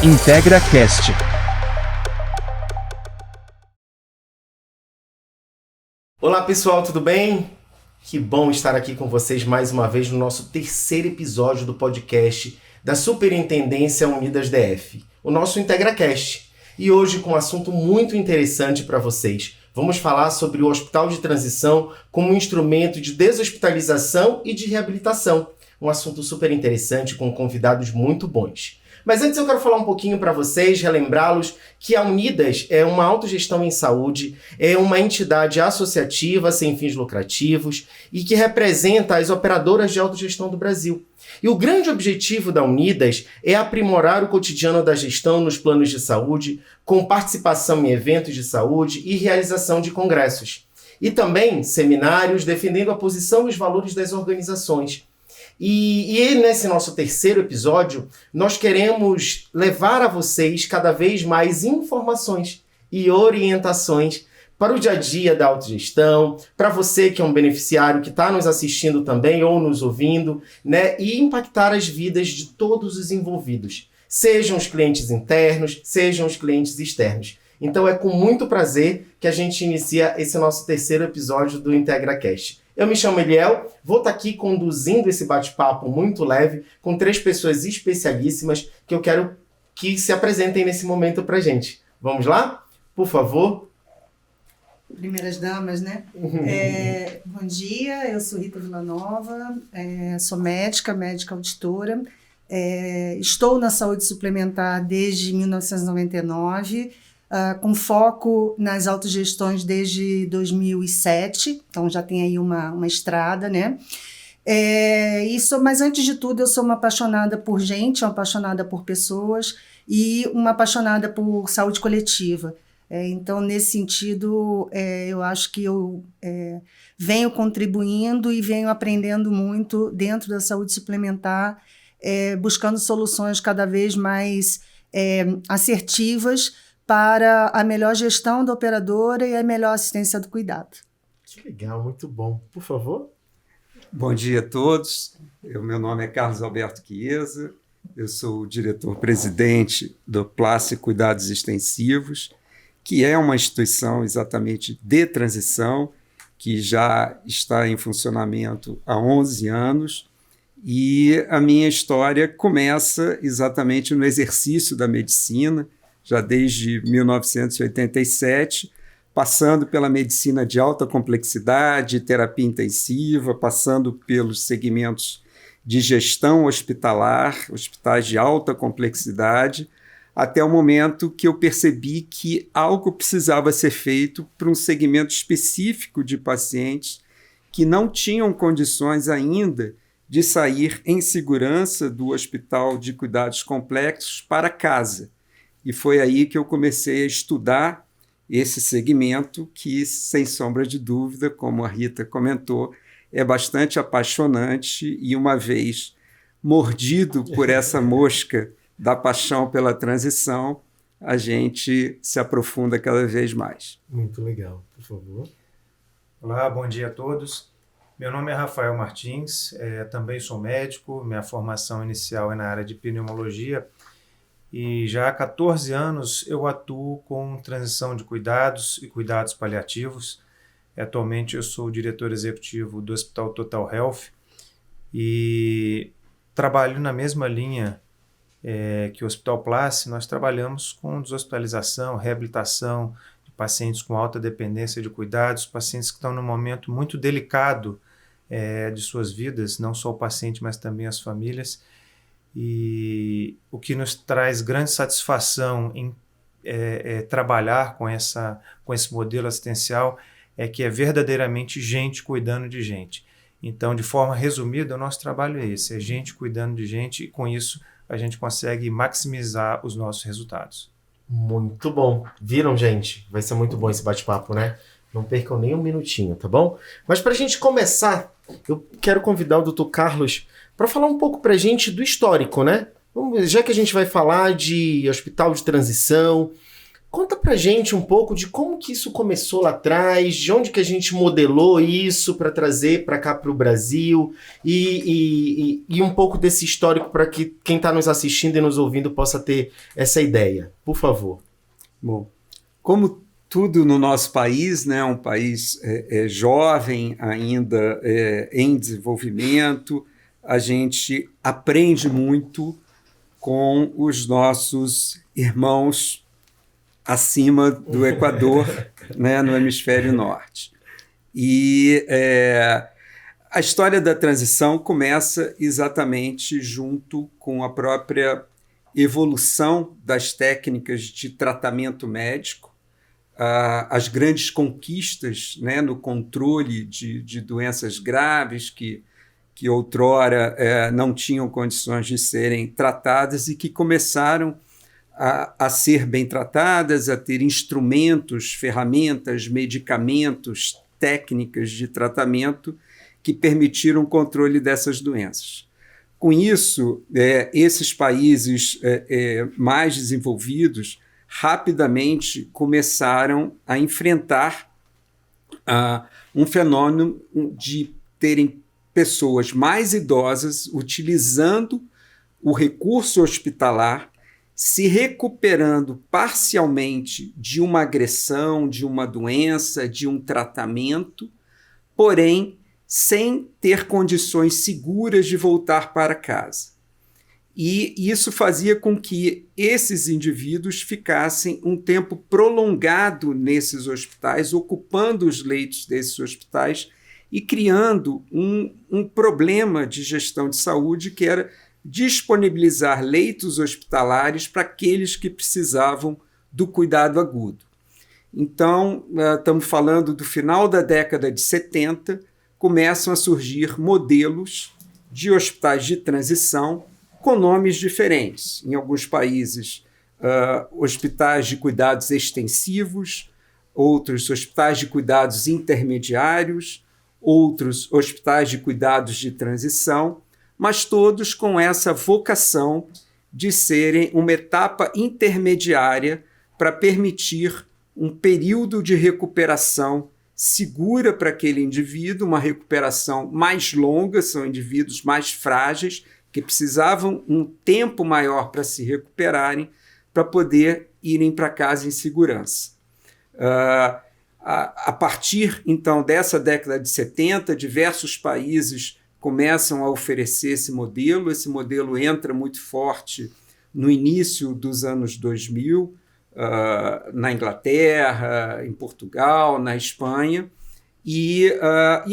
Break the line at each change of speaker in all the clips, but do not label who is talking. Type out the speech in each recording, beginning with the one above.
IntegraCast.
Olá pessoal, tudo bem? Que bom estar aqui com vocês mais uma vez no nosso terceiro episódio do podcast da Superintendência Unidas DF, o nosso IntegraCast. E hoje com um assunto muito interessante para vocês. Vamos falar sobre o Hospital de Transição como um instrumento de deshospitalização e de reabilitação. Um assunto super interessante com convidados muito bons. Mas antes eu quero falar um pouquinho para vocês, relembrá-los que a Unidas é uma autogestão em saúde, é uma entidade associativa sem fins lucrativos e que representa as operadoras de autogestão do Brasil. E o grande objetivo da Unidas é aprimorar o cotidiano da gestão nos planos de saúde, com participação em eventos de saúde e realização de congressos. E também seminários defendendo a posição e os valores das organizações. E nesse nosso terceiro episódio, nós queremos levar a vocês cada vez mais informações e orientações para o dia a dia da autogestão, para você que é um beneficiário que está nos assistindo também ou nos ouvindo, né, e impactar as vidas de todos os envolvidos, sejam os clientes internos, sejam os clientes externos. Então é com muito prazer que a gente inicia esse nosso terceiro episódio do IntegraCast. Eu me chamo Eliel, vou estar aqui conduzindo esse bate-papo muito leve com 3 pessoas especialíssimas que eu quero que se apresentem nesse momento para a gente. Vamos lá? Por favor.
Primeiras damas, né? Bom dia, eu sou Rita Villanova, sou médica auditora, estou na saúde suplementar desde 1999, com foco nas autogestões desde 2007, então já tem aí uma estrada, né? Mas antes de tudo, eu sou uma apaixonada por gente, uma apaixonada por pessoas e uma apaixonada por saúde coletiva. Então, nesse sentido, eu acho que eu venho contribuindo e venho aprendendo muito dentro da saúde suplementar, buscando soluções cada vez mais assertivas para a melhor gestão da operadora e a melhor assistência do cuidado.
Que legal, muito bom. Por favor.
Bom dia a todos. Meu nome é Carlos Alberto Chiesa, eu sou o diretor-presidente do Place Cuidados Extensivos, que é uma instituição exatamente de transição, que já está em funcionamento há 11 anos, e a minha história começa exatamente no exercício da medicina, já desde 1987, passando pela medicina de alta complexidade, terapia intensiva, passando pelos segmentos de gestão hospitalar, hospitais de alta complexidade, até o momento que eu percebi que algo precisava ser feito para um segmento específico de pacientes que não tinham condições ainda de sair em segurança do hospital de cuidados complexos para casa. E foi aí que eu comecei a estudar esse segmento que, sem sombra de dúvida, como a Rita comentou, é bastante apaixonante e, uma vez mordido por essa mosca da paixão pela transição, a gente se aprofunda cada vez mais.
Muito legal, por favor.
Olá, bom dia a todos. Meu nome é Rafael Martins, também sou médico, minha formação inicial é na área de pneumologia e já há 14 anos eu atuo com transição de cuidados e cuidados paliativos. Atualmente eu sou o diretor executivo do Hospital Total Health e trabalho na mesma linha que o Hospital Place. Nós trabalhamos com deshospitalização, reabilitação de pacientes com alta dependência de cuidados, pacientes que estão num momento muito delicado de suas vidas, não só o paciente, mas também as famílias. E o que nos traz grande satisfação em trabalhar com esse modelo assistencial é que é verdadeiramente gente cuidando de gente. Então, de forma resumida, o nosso trabalho é esse, é gente cuidando de gente, e com isso a gente consegue maximizar os nossos resultados.
Muito bom. Viram, gente? Vai ser muito bom esse bate-papo, né? Não percam nem um minutinho, tá bom? Mas para a gente começar, eu quero convidar o Dr. Carlos para falar um pouco para a gente do histórico, né? Já que a gente vai falar de hospital de transição, Conta pra gente um pouco de como que isso começou lá atrás, de onde que a gente modelou isso para trazer para cá para o Brasil e um pouco desse histórico para que quem está nos assistindo e nos ouvindo possa ter essa ideia. Por favor.
Bom, como tudo no nosso país, né, um país jovem ainda em desenvolvimento, a gente aprende muito com os nossos irmãos acima do Equador, né, no hemisfério norte. E a história da transição começa exatamente junto com a própria evolução das técnicas de tratamento médico, as grandes conquistas, né, no controle de doenças graves que outrora não tinham condições de serem tratadas e que começaram a ser bem tratadas, a ter instrumentos, ferramentas, medicamentos, técnicas de tratamento que permitiram o controle dessas doenças. Com isso, esses países mais desenvolvidos rapidamente começaram a enfrentar um fenômeno de terem pessoas mais idosas utilizando o recurso hospitalar, se recuperando parcialmente de uma agressão, de uma doença, de um tratamento, porém sem ter condições seguras de voltar para casa. E isso fazia com que esses indivíduos ficassem um tempo prolongado nesses hospitais, ocupando os leitos desses hospitais e criando um problema de gestão de saúde, que era disponibilizar leitos hospitalares para aqueles que precisavam do cuidado agudo. Então, estamos falando do final da década de 70, começam a surgir modelos de hospitais de transição com nomes diferentes. Em alguns países, hospitais de cuidados extensivos, outros hospitais de cuidados intermediários, outros hospitais de cuidados de transição, mas todos com essa vocação de serem uma etapa intermediária para permitir um período de recuperação segura para aquele indivíduo, uma recuperação mais longa, são indivíduos mais frágeis, que precisavam um tempo maior para se recuperarem, para poder irem para casa em segurança. A partir, então, dessa década de 70, diversos países começam a oferecer esse modelo entra muito forte no início dos anos 2000, na Inglaterra, em Portugal, na Espanha, e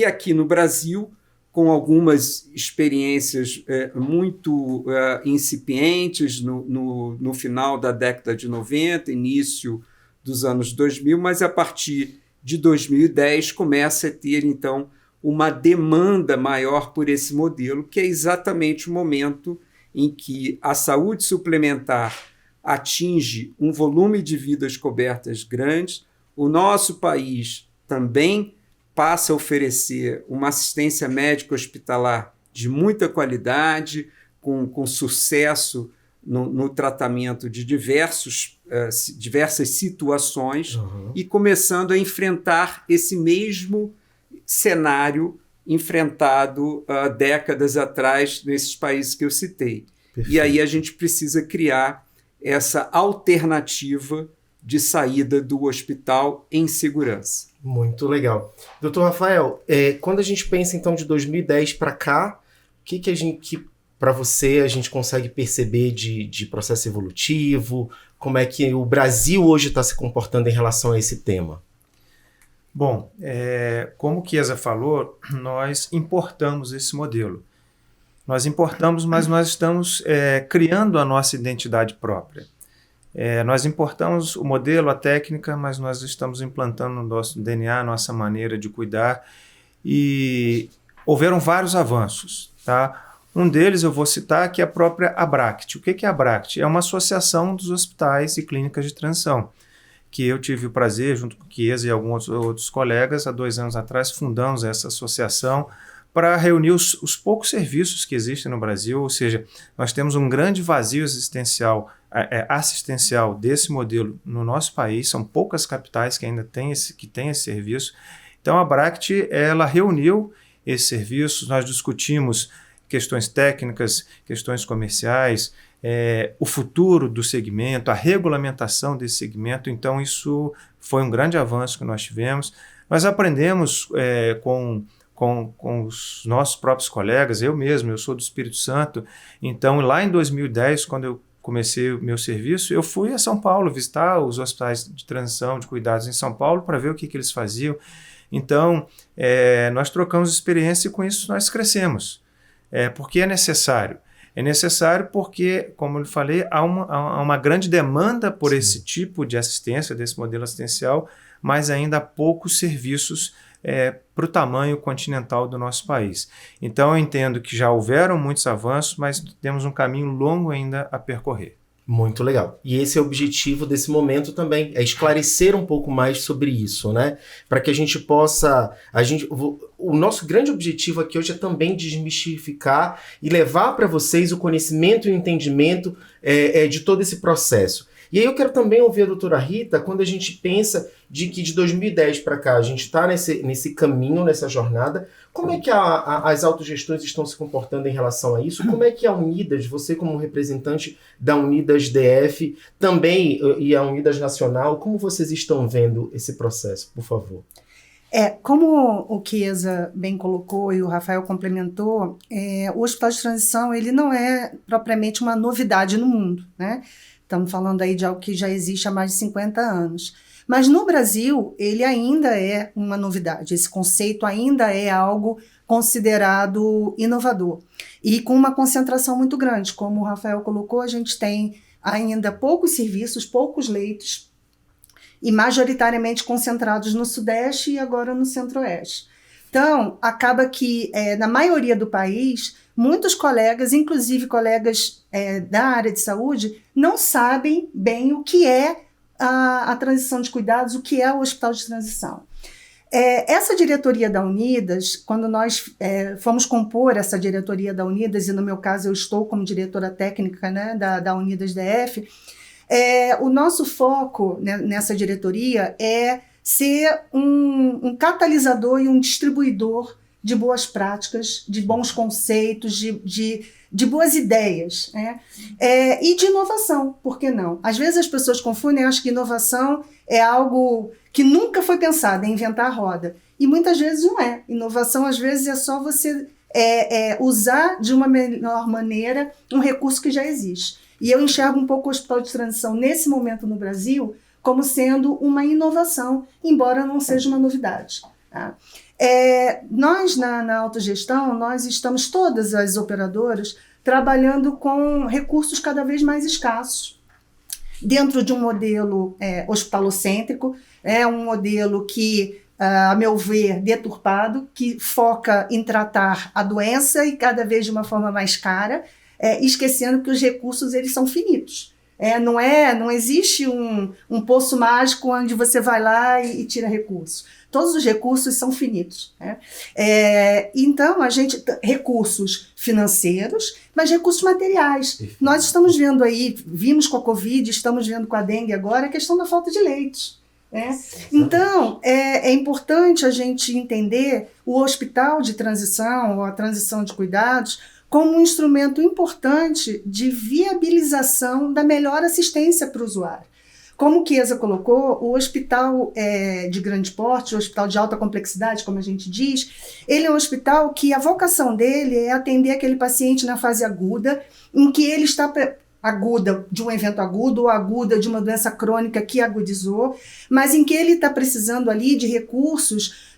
aqui no Brasil, com algumas experiências muito incipientes no final da década de 90, início dos anos 2000, mas a partir de 2010 começa a ter, então, uma demanda maior por esse modelo, que é exatamente o momento em que a saúde suplementar atinge um volume de vidas cobertas grande. O nosso país também passa a oferecer uma assistência médica hospitalar de muita qualidade, com sucesso no tratamento de diversas situações, e começando a enfrentar esse mesmo cenário enfrentado décadas atrás nesses países que eu citei. Perfeito. E aí a gente precisa criar essa alternativa de saída do hospital em segurança.
Muito legal. Doutor Rafael, quando a gente pensa então de 2010 para cá, o que para você a gente consegue perceber de processo evolutivo? Como é que o Brasil hoje está se comportando em relação a esse tema?
Bom, como o Chiesa falou, nós importamos esse modelo. Nós importamos, mas nós estamos criando a nossa identidade própria. Nós importamos o modelo, a técnica, mas nós estamos implantando no nosso DNA, nossa maneira de cuidar, e houveram vários avanços, tá? Um deles eu vou citar, que é a própria Abract. O que é a Abract? É uma associação dos hospitais e clínicas de transição, que eu tive o prazer, junto com o Chiesa e alguns outros colegas, há 2 anos atrás, fundamos essa associação para reunir os poucos serviços que existem no Brasil, ou seja, nós temos um grande vazio existencial assistencial desse modelo no nosso país. São poucas capitais que ainda têm esse serviço. Então, a Bract, ela reuniu esses serviços, nós discutimos questões técnicas, questões comerciais, o futuro do segmento, a regulamentação desse segmento. Então, isso foi um grande avanço que nós tivemos. Nós aprendemos com os nossos próprios colegas, eu sou do Espírito Santo. Então, lá em 2010, quando eu comecei o meu serviço, eu fui a São Paulo visitar os hospitais de transição, de cuidados em São Paulo, para ver o que eles faziam. Então, nós trocamos experiência e com isso nós crescemos. Porque é necessário. É necessário porque, como eu falei, há uma grande demanda por esse tipo de assistência, desse modelo assistencial, mas ainda há poucos serviços para o tamanho continental do nosso país. Então, eu entendo que já houveram muitos avanços, mas temos um caminho longo ainda a percorrer.
Muito legal. E esse é o objetivo desse momento também, é esclarecer um pouco mais sobre isso, né? Para que a gente possa... O nosso grande objetivo aqui hoje é também desmistificar e levar para vocês o conhecimento e o entendimento de todo esse processo. E aí eu quero também ouvir a doutora Rita, quando a gente pensa de que de 2010 para cá a gente está nesse caminho, nessa jornada, como é que as autogestões estão se comportando em relação a isso? Como é que a Unidas, você como representante da Unidas DF, também e a Unidas Nacional, como vocês estão vendo esse processo, por favor?
Como o Chiesa bem colocou e o Rafael complementou, o Hospital de Transição ele não é propriamente uma novidade no mundo, né? Estamos falando aí de algo que já existe há mais de 50 anos. Mas no Brasil, ele ainda é uma novidade. Esse conceito ainda é algo considerado inovador. E com uma concentração muito grande. Como o Rafael colocou, a gente tem ainda poucos serviços, poucos leitos, e majoritariamente concentrados no Sudeste e agora no Centro-Oeste. Então, acaba que, na maioria do país, muitos colegas, inclusive colegas da área de saúde, não sabem bem o que é a transição de cuidados, o que é o hospital de transição. Essa diretoria da Unidas, quando nós fomos compor essa diretoria da Unidas, e no meu caso eu estou como diretora técnica, né, da Unidas DF, o nosso foco nessa diretoria é ser um catalisador e um distribuidor de boas práticas, de bons conceitos, de boas ideias, né? E de inovação, por que não? Às vezes as pessoas confundem, acham que inovação é algo que nunca foi pensado, é inventar a roda. E muitas vezes não é. Inovação, às vezes, é só você usar de uma melhor maneira um recurso que já existe. E eu enxergo um pouco o Hospital de Transição, nesse momento no Brasil, como sendo uma inovação, embora não seja uma novidade, tá? Nós, na autogestão, nós estamos, todas as operadoras, trabalhando com recursos cada vez mais escassos, dentro de um modelo hospitalocêntrico, um modelo que, a meu ver, deturpado, que foca em tratar a doença e cada vez de uma forma mais cara, esquecendo que os recursos eles são finitos. Não existe um poço mágico onde você vai lá e tira recursos. Todos os recursos são finitos, né? Então, recursos financeiros, mas recursos materiais. Nós estamos vendo aí, vimos com a Covid, estamos vendo com a dengue agora, a questão da falta de leitos, né? Então, é importante a gente entender o hospital de transição, ou a transição de cuidados, como um instrumento importante de viabilização da melhor assistência para o usuário. Como o Chiesa colocou, o hospital de grande porte, o hospital de alta complexidade, como a gente diz, ele é um hospital que a vocação dele é atender aquele paciente na fase aguda, em que ele está aguda de um evento agudo ou aguda de uma doença crônica que agudizou, mas em que ele está precisando ali de recursos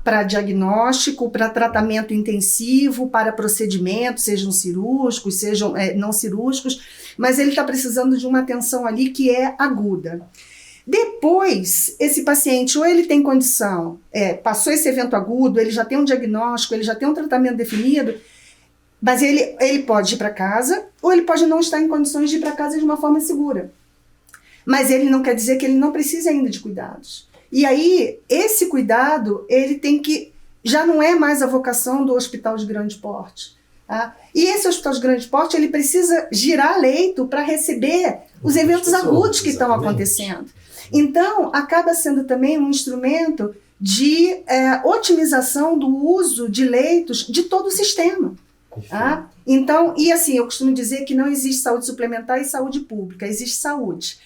para diagnóstico, para tratamento intensivo, para procedimentos, sejam cirúrgicos, sejam não cirúrgicos, mas ele está precisando de uma atenção ali que é aguda. Depois, esse paciente, ou ele tem condição, passou esse evento agudo, ele já tem um diagnóstico, ele já tem um tratamento definido, mas ele pode ir para casa, ou ele pode não estar em condições de ir para casa de uma forma segura. Mas ele não quer dizer que ele não precisa ainda de cuidados. E aí, esse cuidado, ele tem que... Já não é mais a vocação do hospital de grande porte. Tá? E esse hospital de grande porte, ele precisa girar leito para receber os eventos agudos que estão acontecendo. Então, acaba sendo também um instrumento de otimização do uso de leitos de todo o sistema. Tá? Então, e assim, eu costumo dizer que não existe saúde suplementar e saúde pública, existe saúde.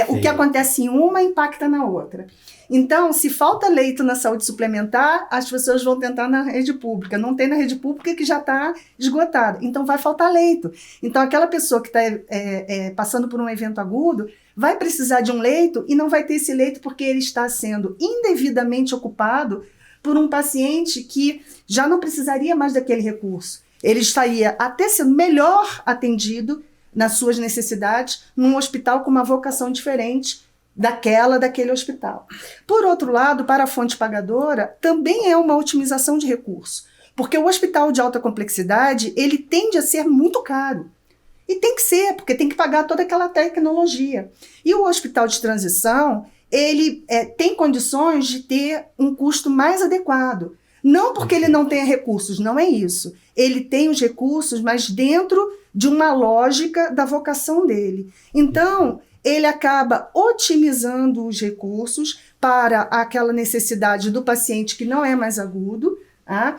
O que acontece em uma impacta na outra. Então, se falta leito na saúde suplementar, as pessoas vão tentar na rede pública. Não tem na rede pública que já está esgotada. Então, vai faltar leito. Então, aquela pessoa que está passando por um evento agudo vai precisar de um leito e não vai ter esse leito porque ele está sendo indevidamente ocupado por um paciente que já não precisaria mais daquele recurso. Ele estaria até sendo melhor atendido nas suas necessidades num hospital com uma vocação diferente daquele hospital. Por outro lado, para a fonte pagadora, também é uma otimização de recurso, porque o hospital de alta complexidade, ele tende a ser muito caro. E tem que ser, porque tem que pagar toda aquela tecnologia. E o hospital de transição, ele tem condições de ter um custo mais adequado. Não porque ele não tenha recursos, não é isso. Ele tem os recursos, mas dentro de uma lógica da vocação dele. Então, ele acaba otimizando os recursos para aquela necessidade do paciente que não é mais agudo, tá?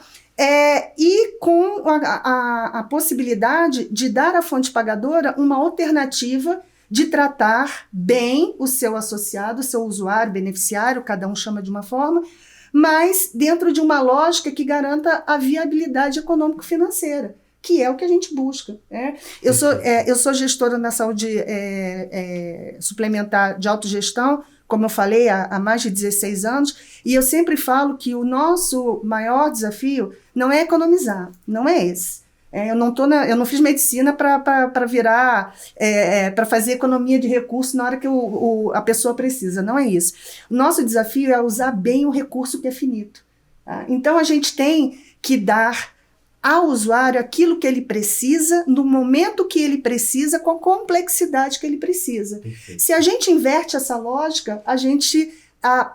E com a possibilidade de dar à fonte pagadora uma alternativa de tratar bem o seu associado, o seu usuário, beneficiário, cada um chama de uma forma, mas dentro de uma lógica que garanta a viabilidade econômico-financeira, que é o que a gente busca. Eu sou gestora na saúde suplementar de autogestão, como eu falei, há mais de 16 anos, e eu sempre falo que o nosso maior desafio não é economizar, não é esse. Eu não fiz medicina para virar, para fazer economia de recursos na hora que a pessoa precisa, não é isso. O nosso desafio é usar bem o recurso que é finito. Tá? Então, a gente tem que dar ao usuário aquilo que ele precisa, no momento que ele precisa, com a complexidade que ele precisa. Perfeito. Se a gente inverte essa lógica, a gente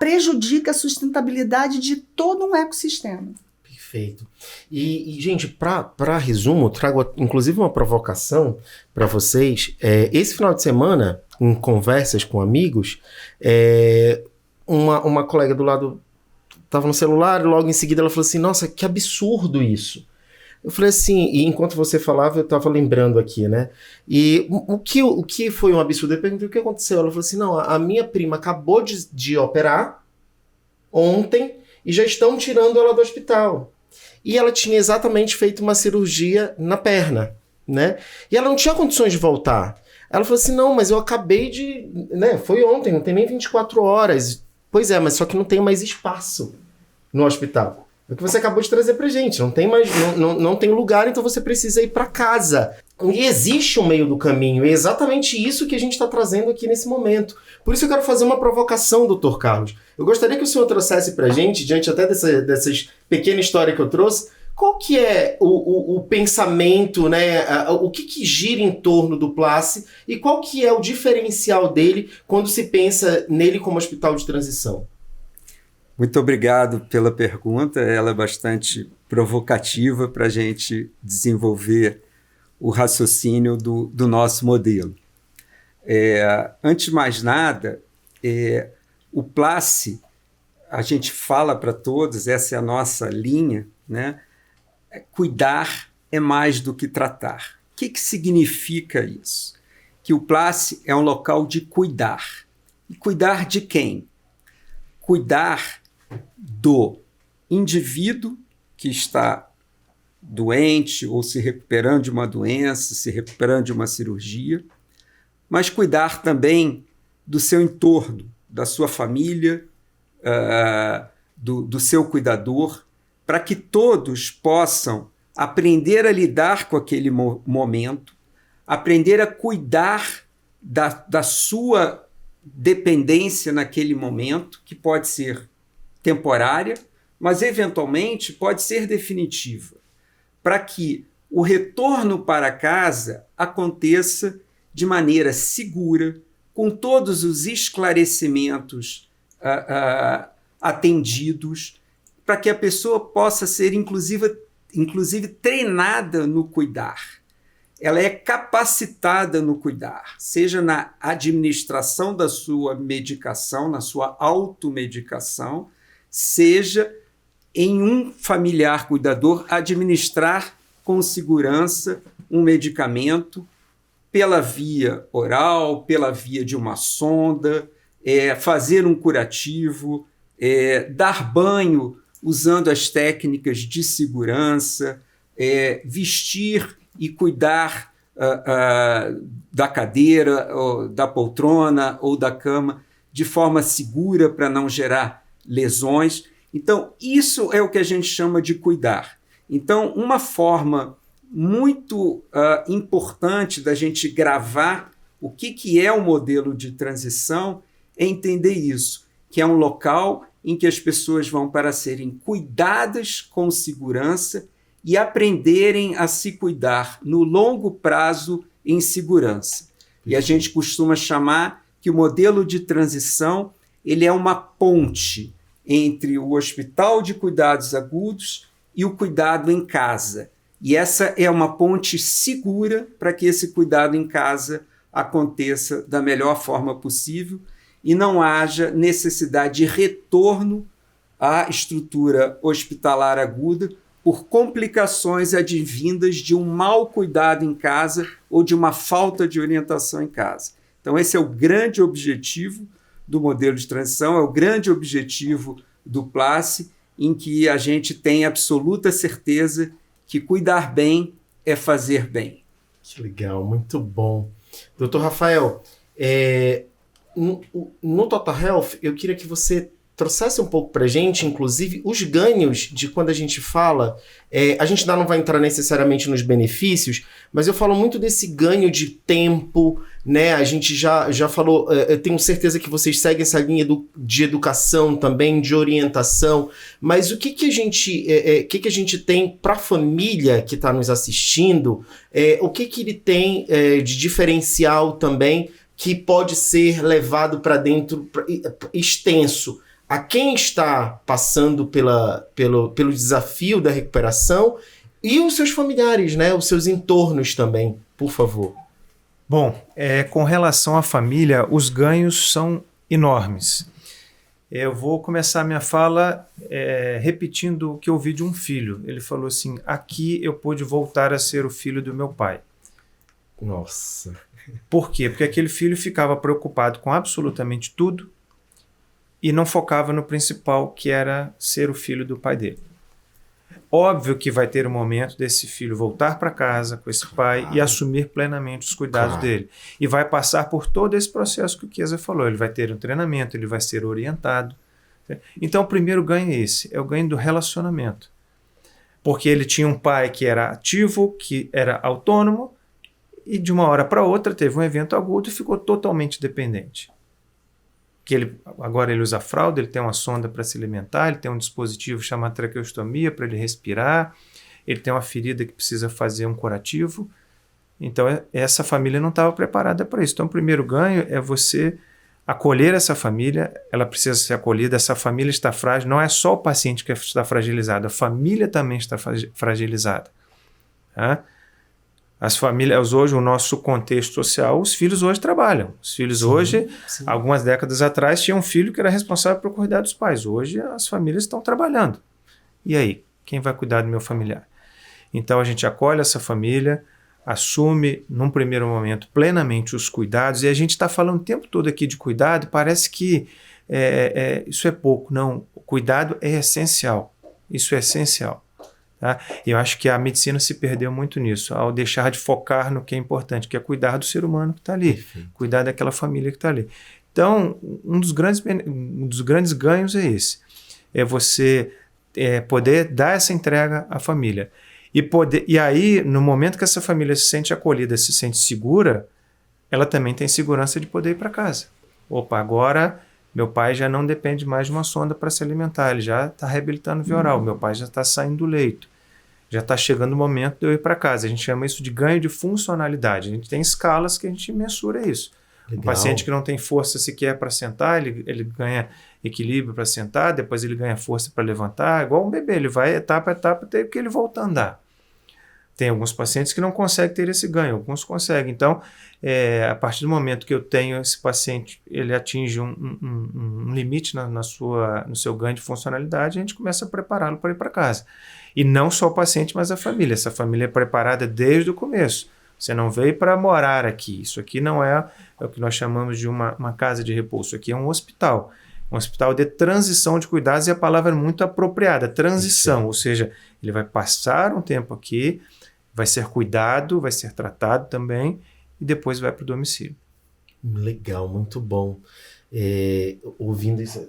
prejudica a sustentabilidade de todo um ecossistema.
Perfeito. E gente, para resumo, trago inclusive uma provocação para vocês. Esse final de semana, em conversas com amigos, uma colega do lado estava no celular e logo em seguida ela falou assim, nossa, que absurdo isso. Eu falei assim, e enquanto você falava, eu estava lembrando aqui, né? E o que foi um absurdo? Eu perguntei o que aconteceu. Ela falou assim, não, a minha prima acabou de operar ontem e já estão tirando ela do hospital. E ela tinha exatamente feito uma cirurgia na perna, né? E ela não tinha condições de voltar. Ela falou assim, não, mas eu acabei de... né? Foi ontem, não tem nem 24 horas. Pois é, mas só que não tem mais espaço no hospital. É o que você acabou de trazer pra gente. Não tem mais, não tem lugar, então você precisa ir para casa. E existe um meio do caminho. E é exatamente isso que a gente está trazendo aqui nesse momento. Por isso eu quero fazer uma provocação, Dr. Carlos. Eu gostaria que o senhor trouxesse pra gente, diante até dessas pequena história que eu trouxe, qual que é o pensamento, né? O que gira em torno do Place e qual que é o diferencial dele quando se pensa nele como hospital de transição?
Muito obrigado pela pergunta, ela é bastante provocativa para a gente desenvolver o raciocínio do nosso modelo. Antes de mais nada, o Place, a gente fala para todos, essa é a nossa linha, né? Cuidar é mais do que tratar. O que significa isso? Que o Place é um local de cuidar. E cuidar de quem? Cuidar do indivíduo que está doente ou se recuperando de uma doença, se recuperando de uma cirurgia, mas cuidar também do seu entorno, da sua família, do seu cuidador, para que todos possam aprender a lidar com aquele momento, aprender a cuidar da sua dependência naquele momento, que pode ser temporária, mas eventualmente pode ser definitiva, para que o retorno para casa aconteça de maneira segura, com todos os esclarecimentos atendidos, para que a pessoa possa ser, inclusive, inclusive, treinada no cuidar. Ela é capacitada no cuidar, seja na administração da sua medicação, na sua automedicação, seja em um familiar cuidador administrar com segurança um medicamento pela via oral, pela via de uma sonda, fazer um curativo, dar banho usando as técnicas de segurança, vestir e cuidar da cadeira, ou da poltrona ou da cama de forma segura para não gerar lesões. Então, isso é o que a gente chama de cuidar. Então, uma forma muito importante da gente gravar o que é o modelo de transição é entender isso, que é um local em que as pessoas vão para serem cuidadas com segurança e aprenderem a se cuidar no longo prazo em segurança. E a gente costuma chamar que o modelo de transição ele é uma ponte entre o hospital de cuidados agudos e o cuidado em casa. E essa é uma ponte segura para que esse cuidado em casa aconteça da melhor forma possível e não haja necessidade de retorno à estrutura hospitalar aguda por complicações advindas de um mau cuidado em casa ou de uma falta de orientação em casa. Então, esse é o grande objetivo do modelo de transição, é o grande objetivo do PLACE, em que a gente tem absoluta certeza que cuidar bem é fazer bem.
Que legal, muito bom. Doutor Rafael, no Total Health, eu queria que você trouxesse um pouco para a gente, inclusive, os ganhos de quando a gente fala, a gente ainda não vai entrar necessariamente nos benefícios, mas eu falo muito desse ganho de tempo, né? A gente já falou, eu tenho certeza que vocês seguem essa linha de educação também, de orientação, mas o que a gente tem para a família que está nos assistindo, o que ele tem de diferencial também que pode ser levado para dentro, extenso, a quem está passando pelo desafio da recuperação e os seus familiares, né? Os seus entornos também, por favor.
Bom, com relação à família, os ganhos são enormes. Eu vou começar minha fala repetindo o que eu ouvi de um filho. Ele falou assim: aqui eu pude voltar a ser o filho do meu pai.
Nossa.
Por quê? Porque aquele filho ficava preocupado com absolutamente tudo e não focava no principal, que era ser o filho do pai dele. Óbvio que vai ter um momento desse filho voltar para casa com esse pai e assumir plenamente os cuidados dele. E vai passar por todo esse processo que o Chiesa falou. Ele vai ter um treinamento, ele vai ser orientado. Então, o primeiro ganho é esse, é o ganho do relacionamento. Porque ele tinha um pai que era ativo, que era autônomo, e de uma hora para outra teve um evento agudo e ficou totalmente dependente. Agora ele usa fralda, ele tem uma sonda para se alimentar, ele tem um dispositivo chamado traqueostomia para ele respirar, ele tem uma ferida que precisa fazer um curativo. Então essa família não estava preparada para isso. Então o primeiro ganho é você acolher essa família, ela precisa ser acolhida, essa família está frágil, não é só o paciente que está fragilizado, a família também está fragilizada. Tá? As famílias hoje, o nosso contexto social, os filhos hoje trabalham. Os filhos hoje, algumas décadas atrás, tinha um filho que era responsável por cuidar dos pais. Hoje as famílias estão trabalhando. E aí? Quem vai cuidar do meu familiar? Então a gente acolhe essa família, assume num primeiro momento plenamente os cuidados, e a gente está falando o tempo todo aqui de cuidado, e parece que isso é pouco. Não, o cuidado é essencial. Isso é essencial. Tá? Eu acho que a medicina se perdeu muito nisso, ao deixar de focar no que é importante, que é cuidar do ser humano que está ali, cuidar daquela família que está ali. Então, um dos grandes ganhos é esse, é você poder dar essa entrega à família. E aí, no momento que essa família se sente acolhida, se sente segura, ela também tem segurança de poder ir para casa. Opa, agora meu pai já não depende mais de uma sonda para se alimentar, ele já está reabilitando via oral, meu pai já está saindo do leito, já está chegando o momento de eu ir para casa. A gente chama isso de ganho de funcionalidade. A gente tem escalas que a gente mensura isso. Legal. Um paciente que não tem força sequer para sentar, ele ganha equilíbrio para sentar, depois ele ganha força para levantar, igual um bebê, ele vai etapa a etapa até que ele volta a andar. Tem alguns pacientes que não conseguem ter esse ganho, alguns conseguem. Então, a partir do momento que eu tenho esse paciente, ele atinge um limite no seu ganho de funcionalidade, a gente começa a prepará-lo para ir para casa. E não só o paciente, mas a família. Essa família é preparada desde o começo. Você não veio para morar aqui. Isso aqui não é o que nós chamamos de uma casa de repouso. Isso aqui é um hospital. Um hospital de transição de cuidados, e a palavra é muito apropriada, transição. Ou seja, ele vai passar um tempo aqui, vai ser cuidado, vai ser tratado também, e depois vai para o domicílio.
Legal, muito bom. Ouvindo isso,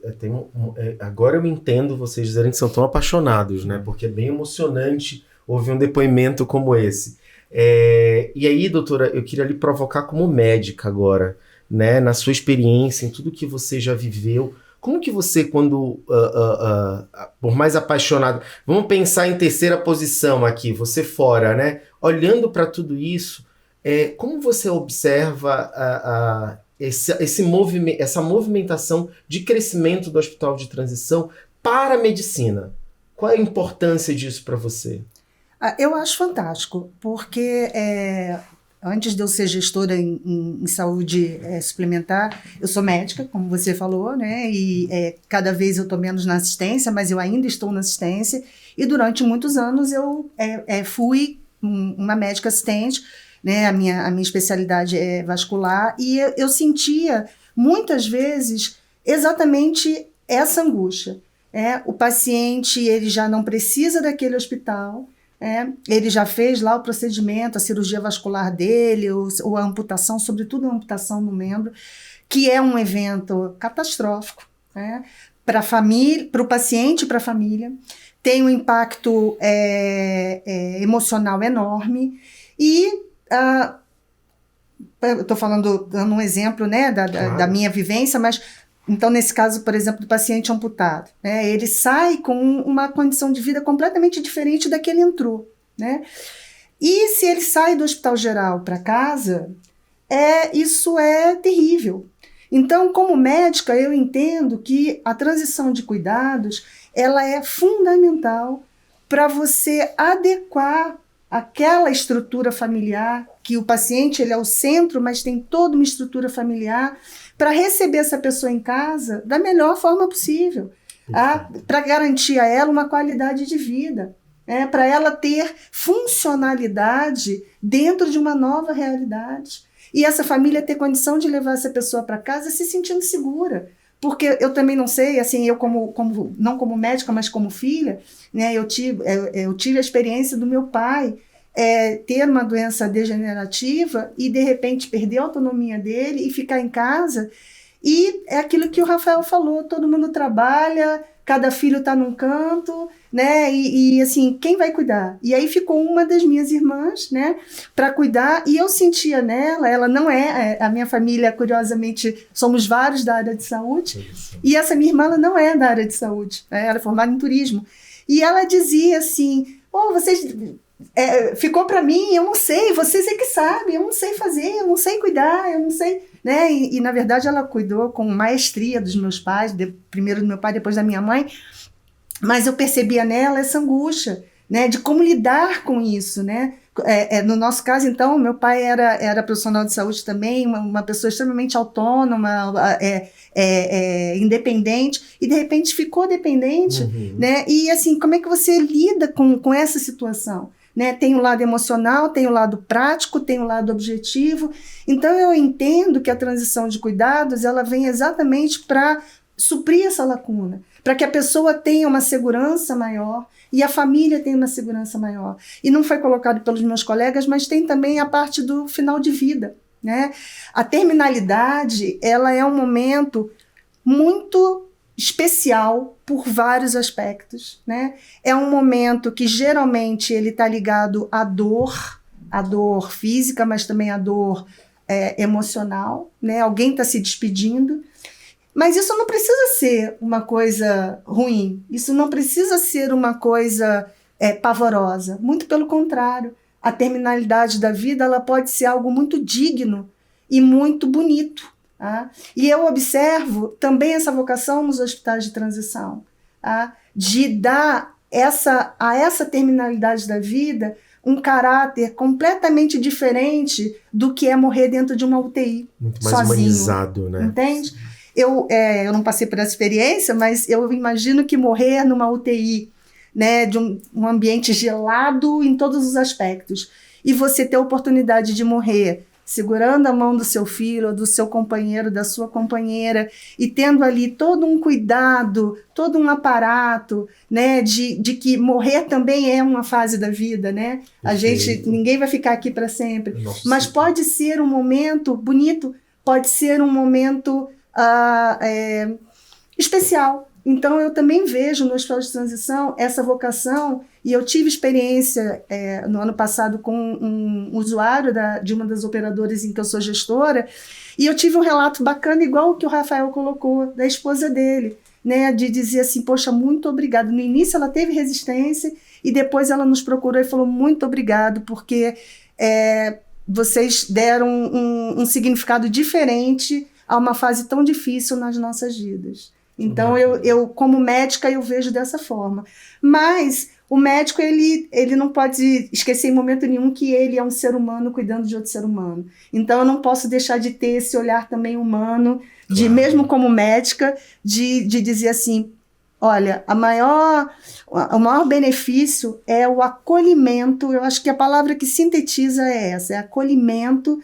agora eu entendo vocês dizerem que são tão apaixonados, né? Porque é bem emocionante ouvir um depoimento como esse. E aí, doutora, eu queria lhe provocar como médica agora, né? Na sua experiência, em tudo que você já viveu, como que você, quando, por mais apaixonado, vamos pensar em terceira posição aqui, você fora, né? Olhando para tudo isso, como você observa essa movimentação de crescimento do Hospital de Transição para a medicina? Qual é a importância disso para você?
Eu acho fantástico, porque antes de eu ser gestora em saúde suplementar, eu sou médica, como você falou, né? E cada vez eu estou menos na assistência, mas eu ainda estou na assistência. E durante muitos anos eu fui uma médica assistente, né? A minha especialidade é vascular, e eu sentia muitas vezes exatamente essa angústia. O paciente, ele já não precisa daquele hospital. Ele já fez lá o procedimento, a cirurgia vascular dele, ou a amputação, sobretudo a amputação no membro, que é um evento catastrófico, para a família, para o paciente e para a família, tem um impacto emocional enorme, e eu estou dando um exemplo, né, da minha vivência, mas então, nesse caso, por exemplo, do paciente amputado, né, ele sai com uma condição de vida completamente diferente da que ele entrou, né? E se ele sai do hospital geral para casa, isso é terrível. Então, como médica, eu entendo que a transição de cuidados, ela é fundamental para você adequar aquela estrutura familiar, que o paciente ele é o centro, mas tem toda uma estrutura familiar, para receber essa pessoa em casa da melhor forma possível, para garantir a ela uma qualidade de vida, para ela ter funcionalidade dentro de uma nova realidade. E essa família ter condição de levar essa pessoa para casa se sentindo segura. Porque eu também não sei, assim, eu não como médica, mas como filha, né, eu tive a experiência do meu pai ter uma doença degenerativa e, de repente, perder a autonomia dele e ficar em casa. E é aquilo que o Rafael falou, todo mundo trabalha, cada filho está num canto, né? E assim, quem vai cuidar? E aí ficou uma das minhas irmãs, né, para cuidar, e eu sentia nela, ela não a minha família, curiosamente, somos vários da área de saúde, e essa minha irmã ela não é da área de saúde, né? Ela é formada em turismo. E ela dizia assim, vocês... ficou para mim, eu não sei, vocês é que sabem, eu não sei fazer, eu não sei cuidar, eu não sei, né? E na verdade ela cuidou com maestria dos meus pais, primeiro do meu pai, depois da minha mãe, mas eu percebia nela essa angústia, né, de como lidar com isso, né? No nosso caso, então, meu pai era profissional de saúde também, uma pessoa extremamente autônoma, independente, e de repente ficou dependente, né? E assim, como é que você lida com essa situação? Né? Tem o lado emocional, tem o lado prático, tem o lado objetivo. Então eu entendo que a transição de cuidados ela vem exatamente para suprir essa lacuna, para que a pessoa tenha uma segurança maior e a família tenha uma segurança maior. E não foi colocado pelos meus colegas, mas tem também a parte do final de vida, né? A terminalidade ela é um momento muito especial por vários aspectos, né? É um momento que geralmente ele está ligado à dor física, mas também à dor emocional, né? Alguém está se despedindo, mas isso não precisa ser uma coisa ruim, isso não precisa ser uma coisa pavorosa, muito pelo contrário, a terminalidade da vida ela pode ser algo muito digno e muito bonito, Tá? E eu observo também essa vocação nos hospitais de transição, tá? De dar a essa terminalidade da vida um caráter completamente diferente do que é morrer dentro de uma UTI.
Muito mais
sozinho,
humanizado, né?
Entende? Eu não passei por essa experiência, mas eu imagino que morrer numa UTI, né, de um ambiente gelado em todos os aspectos, e você ter a oportunidade de morrer segurando a mão do seu filho, do seu companheiro, da sua companheira, e tendo ali todo um cuidado, todo um aparato, né, de que morrer também é uma fase da vida, né? Ninguém vai ficar aqui para sempre.
Nossa,
mas pode ser um momento bonito, pode ser um momento especial. Então, eu também vejo no Hospital de Transição essa vocação, e eu tive experiência no ano passado com um usuário de uma das operadoras em que eu sou gestora, e eu tive um relato bacana, igual o que o Rafael colocou, da esposa dele, né, de dizer assim, poxa, muito obrigado. No início ela teve resistência, e depois ela nos procurou e falou, muito obrigado, porque vocês deram um significado diferente a uma fase tão difícil nas nossas vidas. Então, eu como médica, eu vejo dessa forma. Mas o médico, ele não pode esquecer em momento nenhum que ele é um ser humano cuidando de outro ser humano. Então, eu não posso deixar de ter esse olhar também humano, mesmo como médica, de dizer assim, olha, o maior benefício é o acolhimento. Eu acho que a palavra que sintetiza é essa, é acolhimento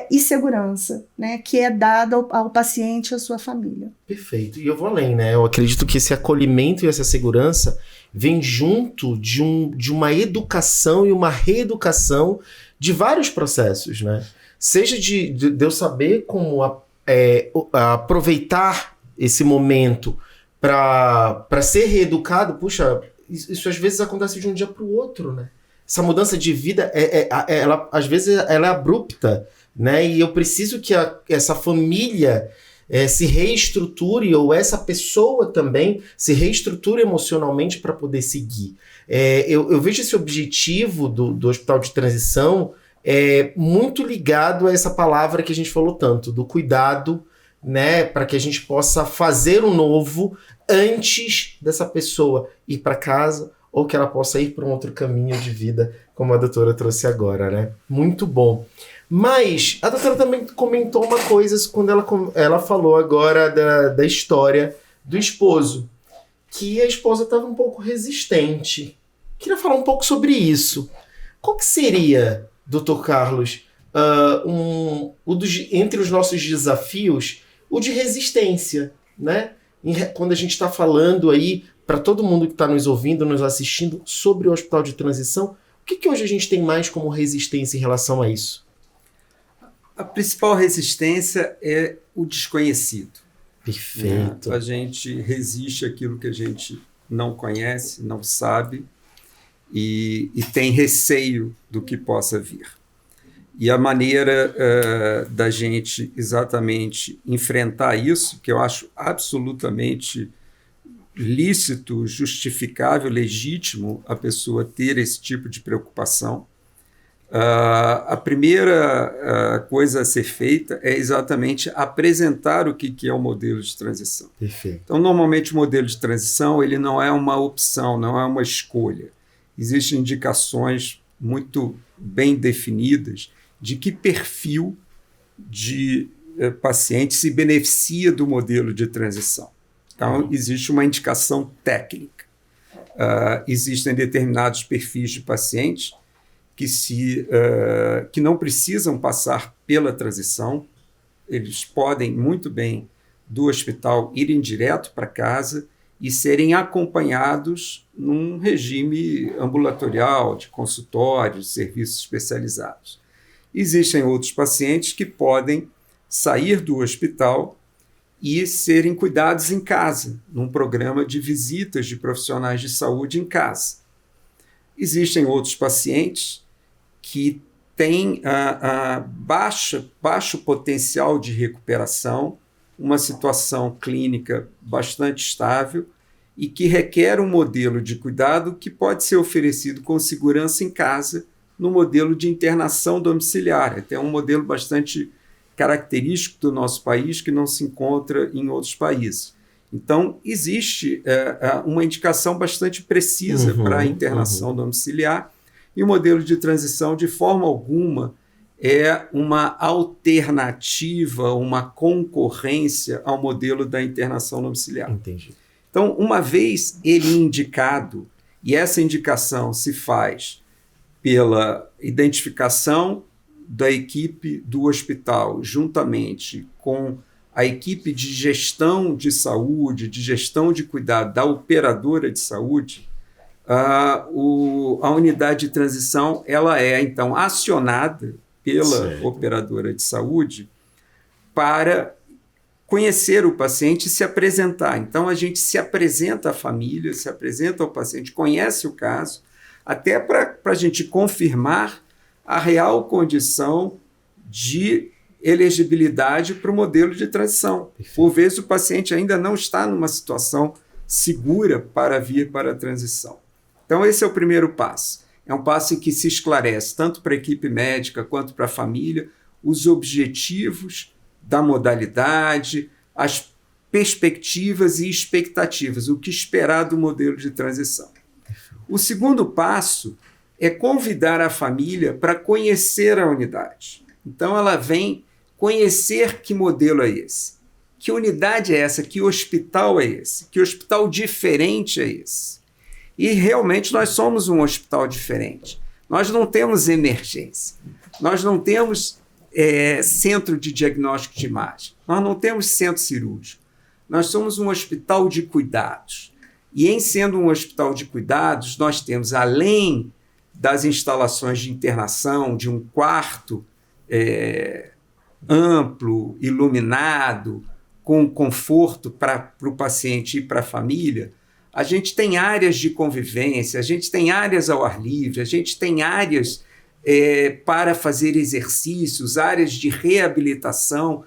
e segurança, né, que é dada ao paciente e à sua família.
Perfeito. E eu vou além, né? Eu acredito que esse acolhimento e essa segurança vem junto de uma educação e uma reeducação de vários processos, né? Seja de eu saber como aproveitar esse momento para ser reeducado. Puxa, isso às vezes acontece de um dia para o outro, né? Essa mudança de vida, às vezes ela é abrupta, né? E eu preciso que essa família se reestruture, ou essa pessoa também se reestruture emocionalmente para poder seguir. Eu vejo esse objetivo do Hospital de Transição muito ligado a essa palavra que a gente falou tanto, do cuidado, né? Para que a gente possa fazer o novo antes dessa pessoa ir para casa, ou que ela possa ir para um outro caminho de vida, como a doutora trouxe agora, né? Muito bom. Mas a doutora também comentou uma coisa quando ela falou agora da história do esposo, que a esposa estava um pouco resistente. Queria falar um pouco sobre isso. Qual que seria, doutor Carlos, entre os nossos desafios, o de resistência, né? Quando a gente está falando aí, para todo mundo que está nos ouvindo, nos assistindo, sobre o Hospital de Transição, o que hoje a gente tem mais como resistência em relação a isso?
A principal resistência é o desconhecido.
Perfeito.
A gente resiste àquilo que a gente não conhece, não sabe, e tem receio do que possa vir. E a maneira da gente exatamente enfrentar isso, que eu acho absolutamente lícito, justificável, legítimo a pessoa ter esse tipo de preocupação. A primeira coisa a ser feita é exatamente apresentar o que é o modelo de transição.
Perfeito.
Então, normalmente, o modelo de transição ele não é uma opção, não é uma escolha. Existem indicações muito bem definidas de que perfil de paciente se beneficia do modelo de transição. Então, existe uma indicação técnica. Existem determinados perfis de pacientes que não precisam passar pela transição, eles podem muito bem do hospital irem direto para casa e serem acompanhados num regime ambulatorial, de consultórios, serviços especializados. Existem outros pacientes que podem sair do hospital e serem cuidados em casa, num programa de visitas de profissionais de saúde em casa. Existem outros pacientes que têm baixo potencial de recuperação, uma situação clínica bastante estável e que requer um modelo de cuidado que pode ser oferecido com segurança em casa, no modelo de internação domiciliar. É um modelo bastante característico do nosso país que não se encontra em outros países. Então, existe uma indicação bastante precisa para a internação domiciliar, e o modelo de transição, de forma alguma, é uma alternativa, uma concorrência ao modelo da internação domiciliar.
Entendi.
Então, uma vez ele indicado, e essa indicação se faz pela identificação da equipe do hospital, juntamente com a equipe de gestão de saúde, de gestão de cuidado da operadora de saúde, a unidade de transição ela é, então, acionada pela operadora de saúde para conhecer o paciente e se apresentar. Então, a gente se apresenta à família, se apresenta ao paciente, conhece o caso, até para a gente confirmar a real condição de elegibilidade para o modelo de transição. Por vezes, o paciente ainda não está numa situação segura para vir para a transição. Então, esse é o primeiro passo. É um passo em que se esclarece, tanto para a equipe médica quanto para a família, os objetivos da modalidade, as perspectivas e expectativas, o que esperar do modelo de transição. O segundo passo é convidar a família para conhecer a unidade. Então, ela vem conhecer que modelo é esse, que unidade é essa, que hospital é esse, que hospital diferente é esse. E realmente nós somos um hospital diferente. Nós não temos emergência, nós não temos centro de diagnóstico de imagem, nós não temos centro cirúrgico. Nós somos um hospital de cuidados. E em sendo um hospital de cuidados, nós temos, além das instalações de internação, de um quarto amplo, iluminado, com conforto para o paciente e para a família, a gente tem áreas de convivência, a gente tem áreas ao ar livre, a gente tem áreas para fazer exercícios, áreas de reabilitação,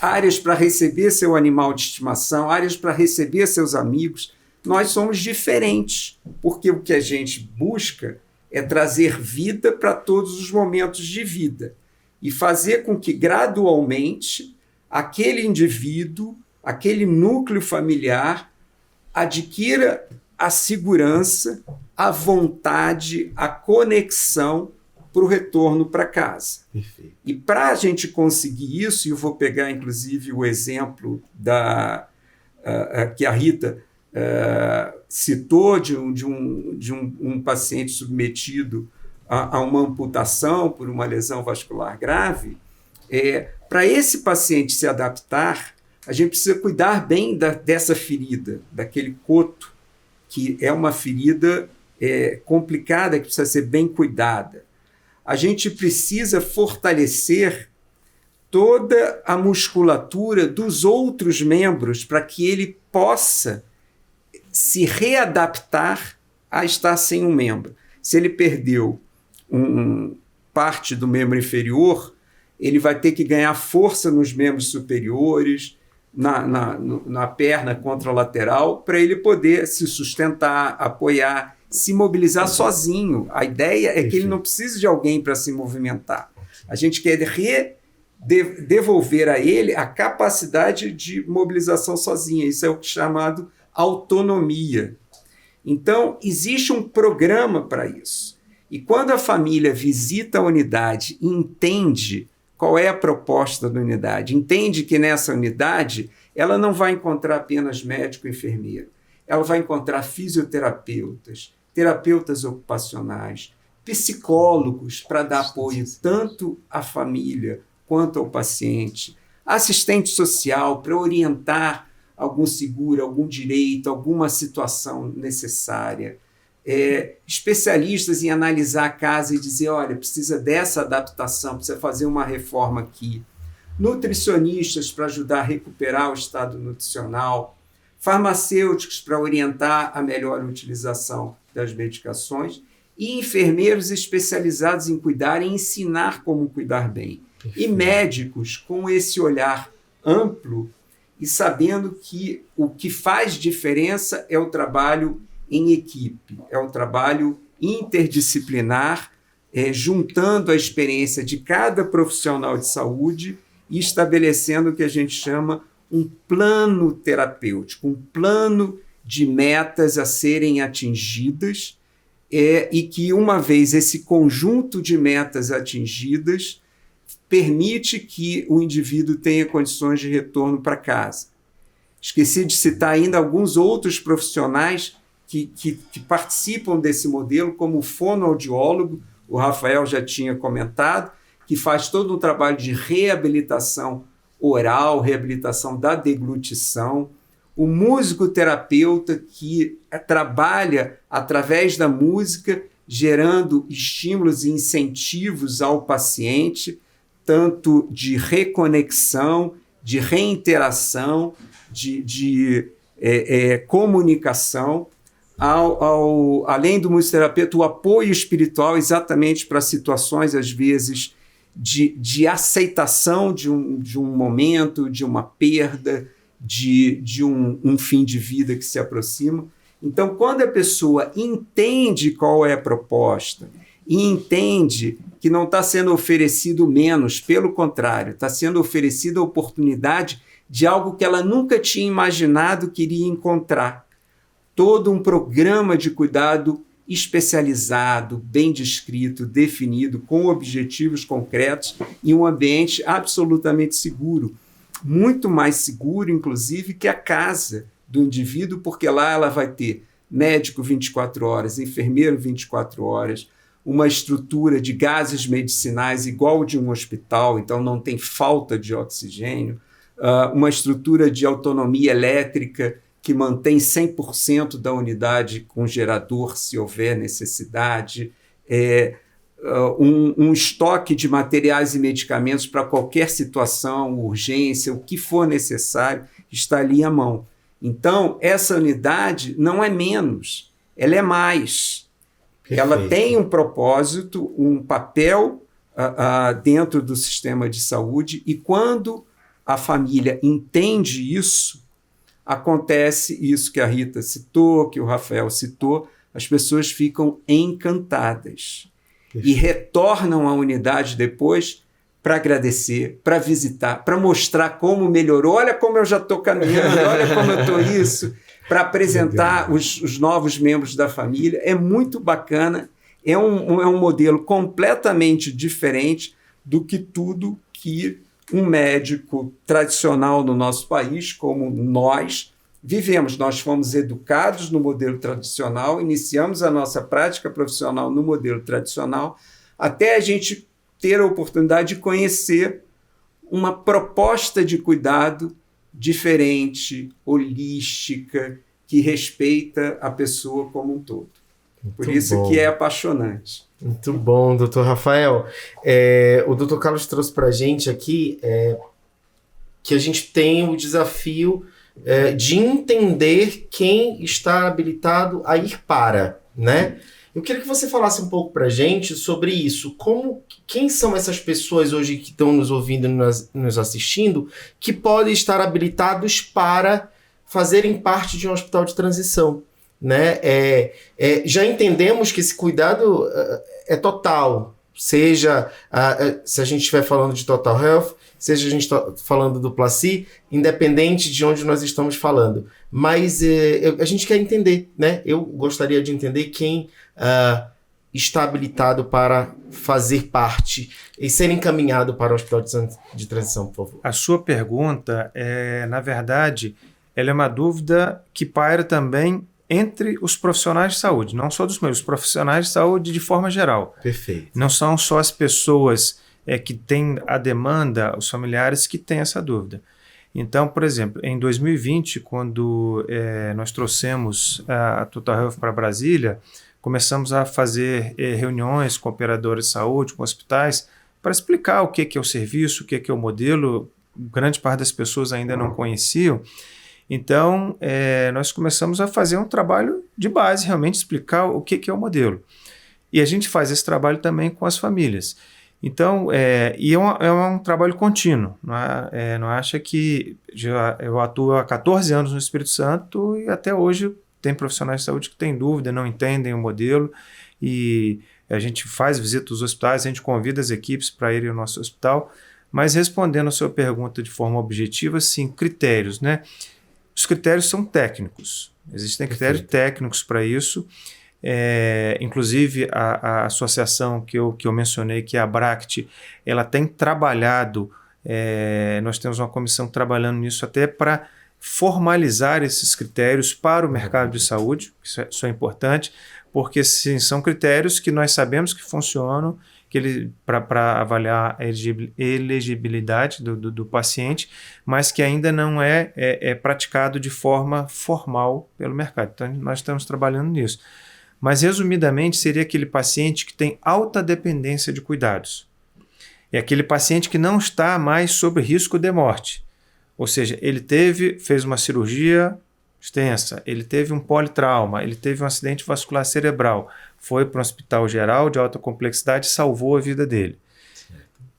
áreas para receber seu animal de estimação, áreas para receber seus amigos. Nós somos diferentes, porque o que a gente busca é trazer vida para todos os momentos de vida e fazer com que, gradualmente, aquele indivíduo, aquele núcleo familiar, adquira a segurança, a vontade, a conexão para o retorno para casa.
Perfeito.
E para a gente conseguir isso, e eu vou pegar, inclusive, o exemplo que a Rita citou de um paciente submetido a uma amputação por uma lesão vascular grave, para esse paciente se adaptar, a gente precisa cuidar bem dessa ferida, daquele coto, que é uma ferida complicada, que precisa ser bem cuidada. A gente precisa fortalecer toda a musculatura dos outros membros para que ele possa se readaptar a estar sem um membro. Se ele perdeu parte do membro inferior, ele vai ter que ganhar força nos membros superiores, na perna contralateral, para ele poder se sustentar, apoiar, se mobilizar sozinho. A ideia é que ele não precise de alguém para se movimentar. A gente quer devolver a ele a capacidade de mobilização sozinha. Isso é o chamado autonomia. Então, existe um programa para isso. E quando a família visita a unidade e entende qual é a proposta da unidade, entende que nessa unidade ela não vai encontrar apenas médico e enfermeiro, ela vai encontrar fisioterapeutas, terapeutas ocupacionais, psicólogos para dar apoio tanto à família quanto ao paciente, assistente social para orientar algum seguro, algum direito, alguma situação necessária, especialistas em analisar a casa e dizer, olha, precisa dessa adaptação, precisa fazer uma reforma aqui, nutricionistas para ajudar a recuperar o estado nutricional, farmacêuticos para orientar a melhor utilização das medicações e enfermeiros especializados em cuidar e ensinar como cuidar bem. Perfeito. E médicos com esse olhar amplo e sabendo que o que faz diferença é o trabalho em equipe, é um trabalho interdisciplinar, juntando a experiência de cada profissional de saúde e estabelecendo o que a gente chama um plano terapêutico, um plano de metas a serem atingidas, e que, uma vez esse conjunto de metas atingidas, permite que o indivíduo tenha condições de retorno para casa. Esqueci de citar ainda alguns outros profissionais que participam desse modelo, como o fonoaudiólogo, o Rafael já tinha comentado, que faz todo um trabalho de reabilitação oral, reabilitação da deglutição, o musicoterapeuta, que trabalha através da música, gerando estímulos e incentivos ao paciente, tanto de reconexão, de reinteração, de comunicação, além do musicoterapeuta, o apoio espiritual exatamente para situações, às vezes, de aceitação de um momento, de uma perda, de um fim de vida que se aproxima. Então, quando a pessoa entende qual é a proposta e entende que não está sendo oferecido menos, pelo contrário, está sendo oferecida a oportunidade de algo que ela nunca tinha imaginado que iria encontrar. Todo um programa de cuidado especializado, bem descrito, definido, com objetivos concretos e um ambiente absolutamente seguro. Muito mais seguro, inclusive, que a casa do indivíduo, porque lá ela vai ter médico 24 horas, enfermeiro 24 horas, uma estrutura de gases medicinais igual de um hospital, então não tem falta de oxigênio, uma estrutura de autonomia elétrica que mantém 100% da unidade com gerador, se houver necessidade, um estoque de materiais e medicamentos para qualquer situação, urgência, o que for necessário, está ali à mão. Então, essa unidade não é menos, ela é mais. Perfeito. Ela tem um propósito, um papel dentro do sistema de saúde, e quando a família entende isso, acontece isso que a Rita citou, que o Rafael citou, as pessoas ficam encantadas. E retornam à unidade depois para agradecer, para visitar, para mostrar como melhorou. Olha como eu já estou caminhando, olha como eu estou isso, para apresentar os novos membros da família. É muito bacana, é um modelo completamente diferente do que tudo que um médico tradicional no nosso país, como nós, vivemos. Nós fomos educados no modelo tradicional, iniciamos a nossa prática profissional no modelo tradicional, até a gente ter a oportunidade de conhecer uma proposta de cuidado diferente, holística, que respeita a pessoa como um todo. Por isso que é apaixonante.
Muito bom, doutor Rafael. O doutor Carlos trouxe para a gente aqui que a gente tem o desafio de entender quem está habilitado a ir para, né? Eu queria que você falasse um pouco para a gente sobre isso. Quem são essas pessoas hoje que estão nos ouvindo e nos assistindo que podem estar habilitados para fazerem parte de um hospital de transição, né? Já entendemos que esse cuidado é total, seja se a gente estiver falando de Total Health, seja a gente falando do Placi, independente de onde nós estamos falando. Mas a gente quer entender, né? Eu gostaria de entender quem está habilitado para fazer parte e ser encaminhado para o Hospital de Transição, por favor.
A sua pergunta, na verdade, ela é uma dúvida que paira também entre os profissionais de saúde, não só dos meus, os profissionais de saúde de forma geral.
Perfeito.
Não são só as pessoas que têm a demanda, os familiares que têm essa dúvida. Então, por exemplo, em 2020, quando nós trouxemos a Total Health para Brasília, começamos a fazer reuniões com operadores de saúde, com hospitais, para explicar o que é o serviço, o que é o modelo. Grande parte das pessoas ainda não conheciam. Então, nós começamos a fazer um trabalho de base, realmente explicar o que é o modelo. E a gente faz esse trabalho também com as famílias. Então, é um trabalho contínuo. Não acha que eu atuo há 14 anos no Espírito Santo e até hoje tem profissionais de saúde que têm dúvida, não entendem o modelo, e a gente faz visita aos hospitais, a gente convida as equipes para irem ao nosso hospital, Mas respondendo a sua pergunta de forma objetiva, sim, critérios, né? Os critérios são técnicos. Existem critérios técnicos para isso. Inclusive, a associação que eu mencionei, que é a BRACT, ela tem trabalhado, nós temos uma comissão trabalhando nisso até para formalizar esses critérios para o mercado de saúde. Isso é importante, porque sim, são critérios que nós sabemos que funcionam, para avaliar a elegibilidade do paciente, mas que ainda não é praticado de forma formal pelo mercado. Então, nós estamos trabalhando nisso. Mas, resumidamente, seria aquele paciente que tem alta dependência de cuidados. É aquele paciente que não está mais sob risco de morte. Ou seja, ele fez uma cirurgia extensa, ele teve um politrauma, ele teve um acidente vascular cerebral, foi para um hospital geral de alta complexidade e salvou a vida dele.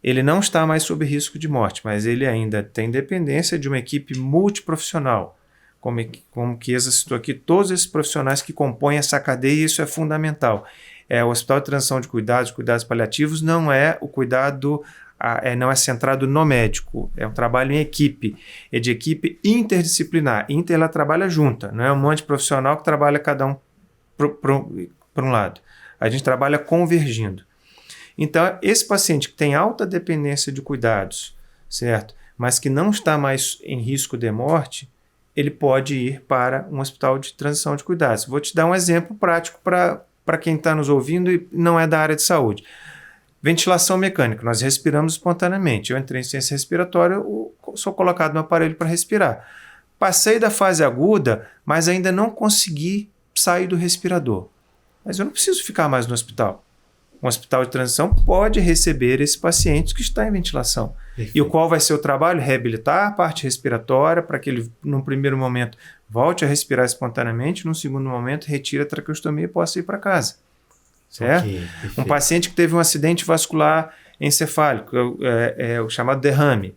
Ele não está mais sob risco de morte, mas ele ainda tem dependência de uma equipe multiprofissional. Como Chiesa citou aqui, todos esses profissionais que compõem essa cadeia, isso é fundamental. O Hospital de Transição de Cuidados paliativos, não é o cuidado, não é centrado no médico, é um trabalho em equipe, é de equipe interdisciplinar. Ela trabalha junta, não é um monte de profissional que trabalha cada um por um lado. A gente trabalha convergindo. Então, esse paciente que tem alta dependência de cuidados, certo? Mas que não está mais em risco de morte, ele pode ir para um hospital de transição de cuidados. Vou te dar um exemplo prático para quem está nos ouvindo e não é da área de saúde. Ventilação mecânica, nós respiramos espontaneamente. Eu entrei em ciência respiratória, sou colocado no aparelho para respirar. Passei da fase aguda, mas ainda não consegui sair do respirador. Mas eu não preciso ficar mais no hospital. Um hospital de transição pode receber esse paciente que está em ventilação. Perfeito. E o qual vai ser o trabalho? Reabilitar a parte respiratória para que ele, num primeiro momento, volte a respirar espontaneamente, num segundo momento, retire a traqueostomia e possa ir para casa. Certo? Okay, um paciente que teve um acidente vascular encefálico, o chamado derrame.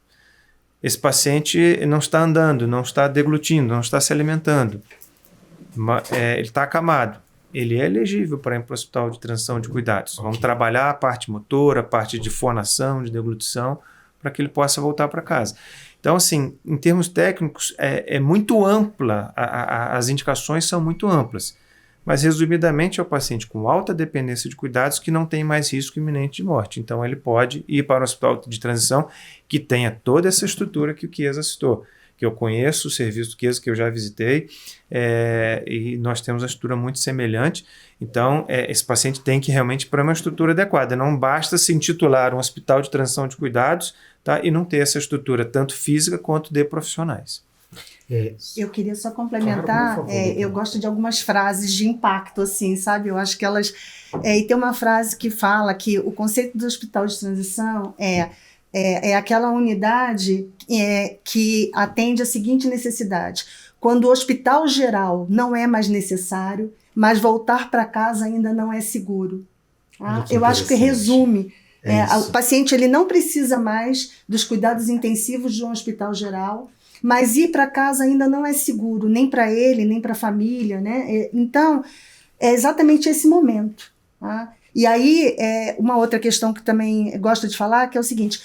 Esse paciente não está andando, não está deglutindo, não está se alimentando. Ele está acamado. Ele é elegível para ir para o hospital de transição de cuidados. Okay. Vamos trabalhar a parte motora, a parte de fonação, de deglutição, para que ele possa voltar para casa. Então, assim, em termos técnicos, é muito ampla, as indicações são muito amplas. Mas, resumidamente, é o paciente com alta dependência de cuidados que não tem mais risco iminente de morte. Então, ele pode ir para o hospital de transição que tenha toda essa estrutura que o Chiesa citou, que eu conheço o serviço do Chiesa, que eu já visitei, e nós temos uma estrutura muito semelhante. Então, esse paciente tem que realmente ir para uma estrutura adequada. Não basta se intitular um hospital de transição de cuidados, tá, e não ter essa estrutura, tanto física quanto de profissionais.
Eu queria só complementar, claro, eu gosto de algumas frases de impacto, assim, sabe? Eu acho que elas... e tem uma frase que fala que o conceito do hospital de transição é aquela unidade que atende a seguinte necessidade: quando o hospital geral não é mais necessário, mas voltar para casa ainda não é seguro. Tá? Eu acho que resume. O paciente ele não precisa mais dos cuidados intensivos de um hospital geral, mas ir para casa ainda não é seguro, nem para ele, nem para a família, né? Então, é exatamente esse momento. Tá? E aí, uma outra questão que também gosto de falar, que é o seguinte: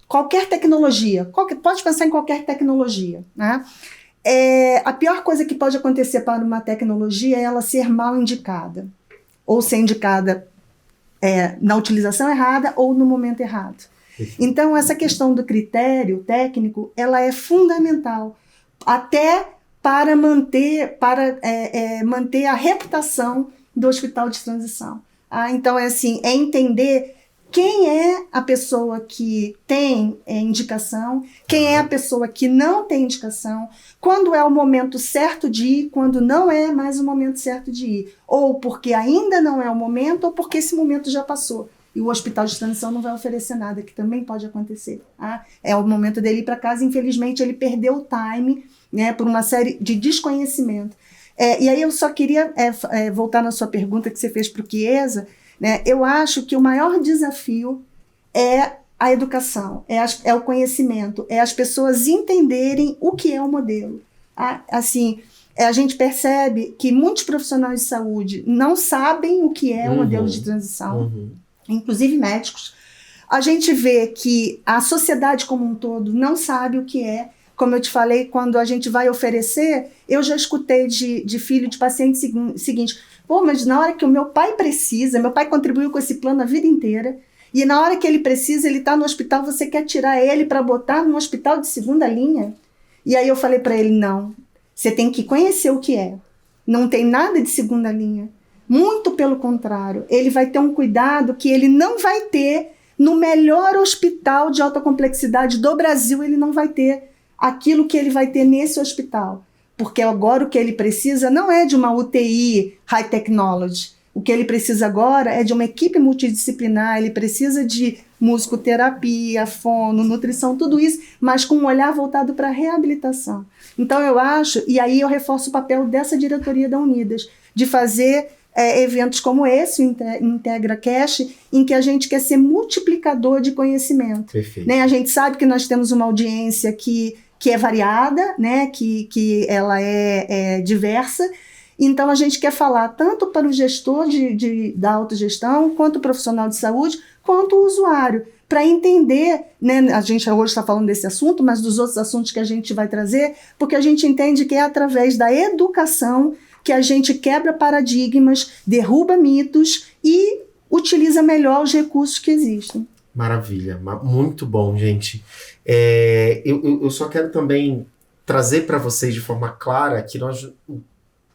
qualquer tecnologia, pode pensar em qualquer tecnologia, né? A pior coisa que pode acontecer para uma tecnologia é ela ser mal indicada, ou ser indicada na utilização errada ou no momento errado. Então, essa questão do critério técnico, ela é fundamental, até para manter a reputação do hospital de transição. Então, é entender quem é a pessoa que tem indicação, quem é a pessoa que não tem indicação, quando é o momento certo de ir, quando não é mais o momento certo de ir, ou porque ainda não é o momento, ou porque esse momento já passou. E o hospital de transição não vai oferecer nada, que também pode acontecer. Tá? É o momento dele ir para casa, infelizmente ele perdeu o time, né, por uma série de desconhecimento. E aí eu só queria voltar na sua pergunta que você fez para o Chiesa, né? Eu acho que o maior desafio é a educação, é o conhecimento, é as pessoas entenderem o que é o modelo. Tá? Assim, a gente percebe que muitos profissionais de saúde não sabem o que é o modelo de transição, inclusive médicos. a gente vê que a sociedade como um todo não sabe o que é. Como eu te falei, quando a gente vai oferecer, eu já escutei de filho de paciente seguinte: pô, mas na hora que o meu pai precisa, meu pai contribuiu com esse plano a vida inteira, e na hora que ele precisa, ele está no hospital, você quer tirar ele para botar num hospital de segunda linha? E aí eu falei para ele: não, você tem que conhecer o que é. Não tem nada de segunda linha. Muito pelo contrário, ele vai ter um cuidado que ele não vai ter no melhor hospital de alta complexidade do Brasil. Ele não vai ter aquilo que ele vai ter nesse hospital. Porque agora o que ele precisa não é de uma UTI high technology. O que ele precisa agora é de uma equipe multidisciplinar, ele precisa de musicoterapia, fono, nutrição, tudo isso, mas com um olhar voltado para a reabilitação. Então eu acho, e aí eu reforço o papel dessa diretoria da Unidas, de fazer eventos como esse, o Integra Cash, em que a gente quer ser multiplicador de conhecimento.
Perfeito.
Né? A gente sabe que nós temos uma audiência que é variada, né? que ela é diversa. Então, a gente quer falar tanto para o gestor da autogestão, quanto o profissional de saúde, quanto o usuário, para entender, né? A gente hoje está falando desse assunto, mas dos outros assuntos que a gente vai trazer, porque a gente entende que é através da educação que a gente quebra paradigmas, derruba mitos e utiliza melhor os recursos que existem.
Maravilha, muito bom, gente. Eu só quero também trazer para vocês de forma clara que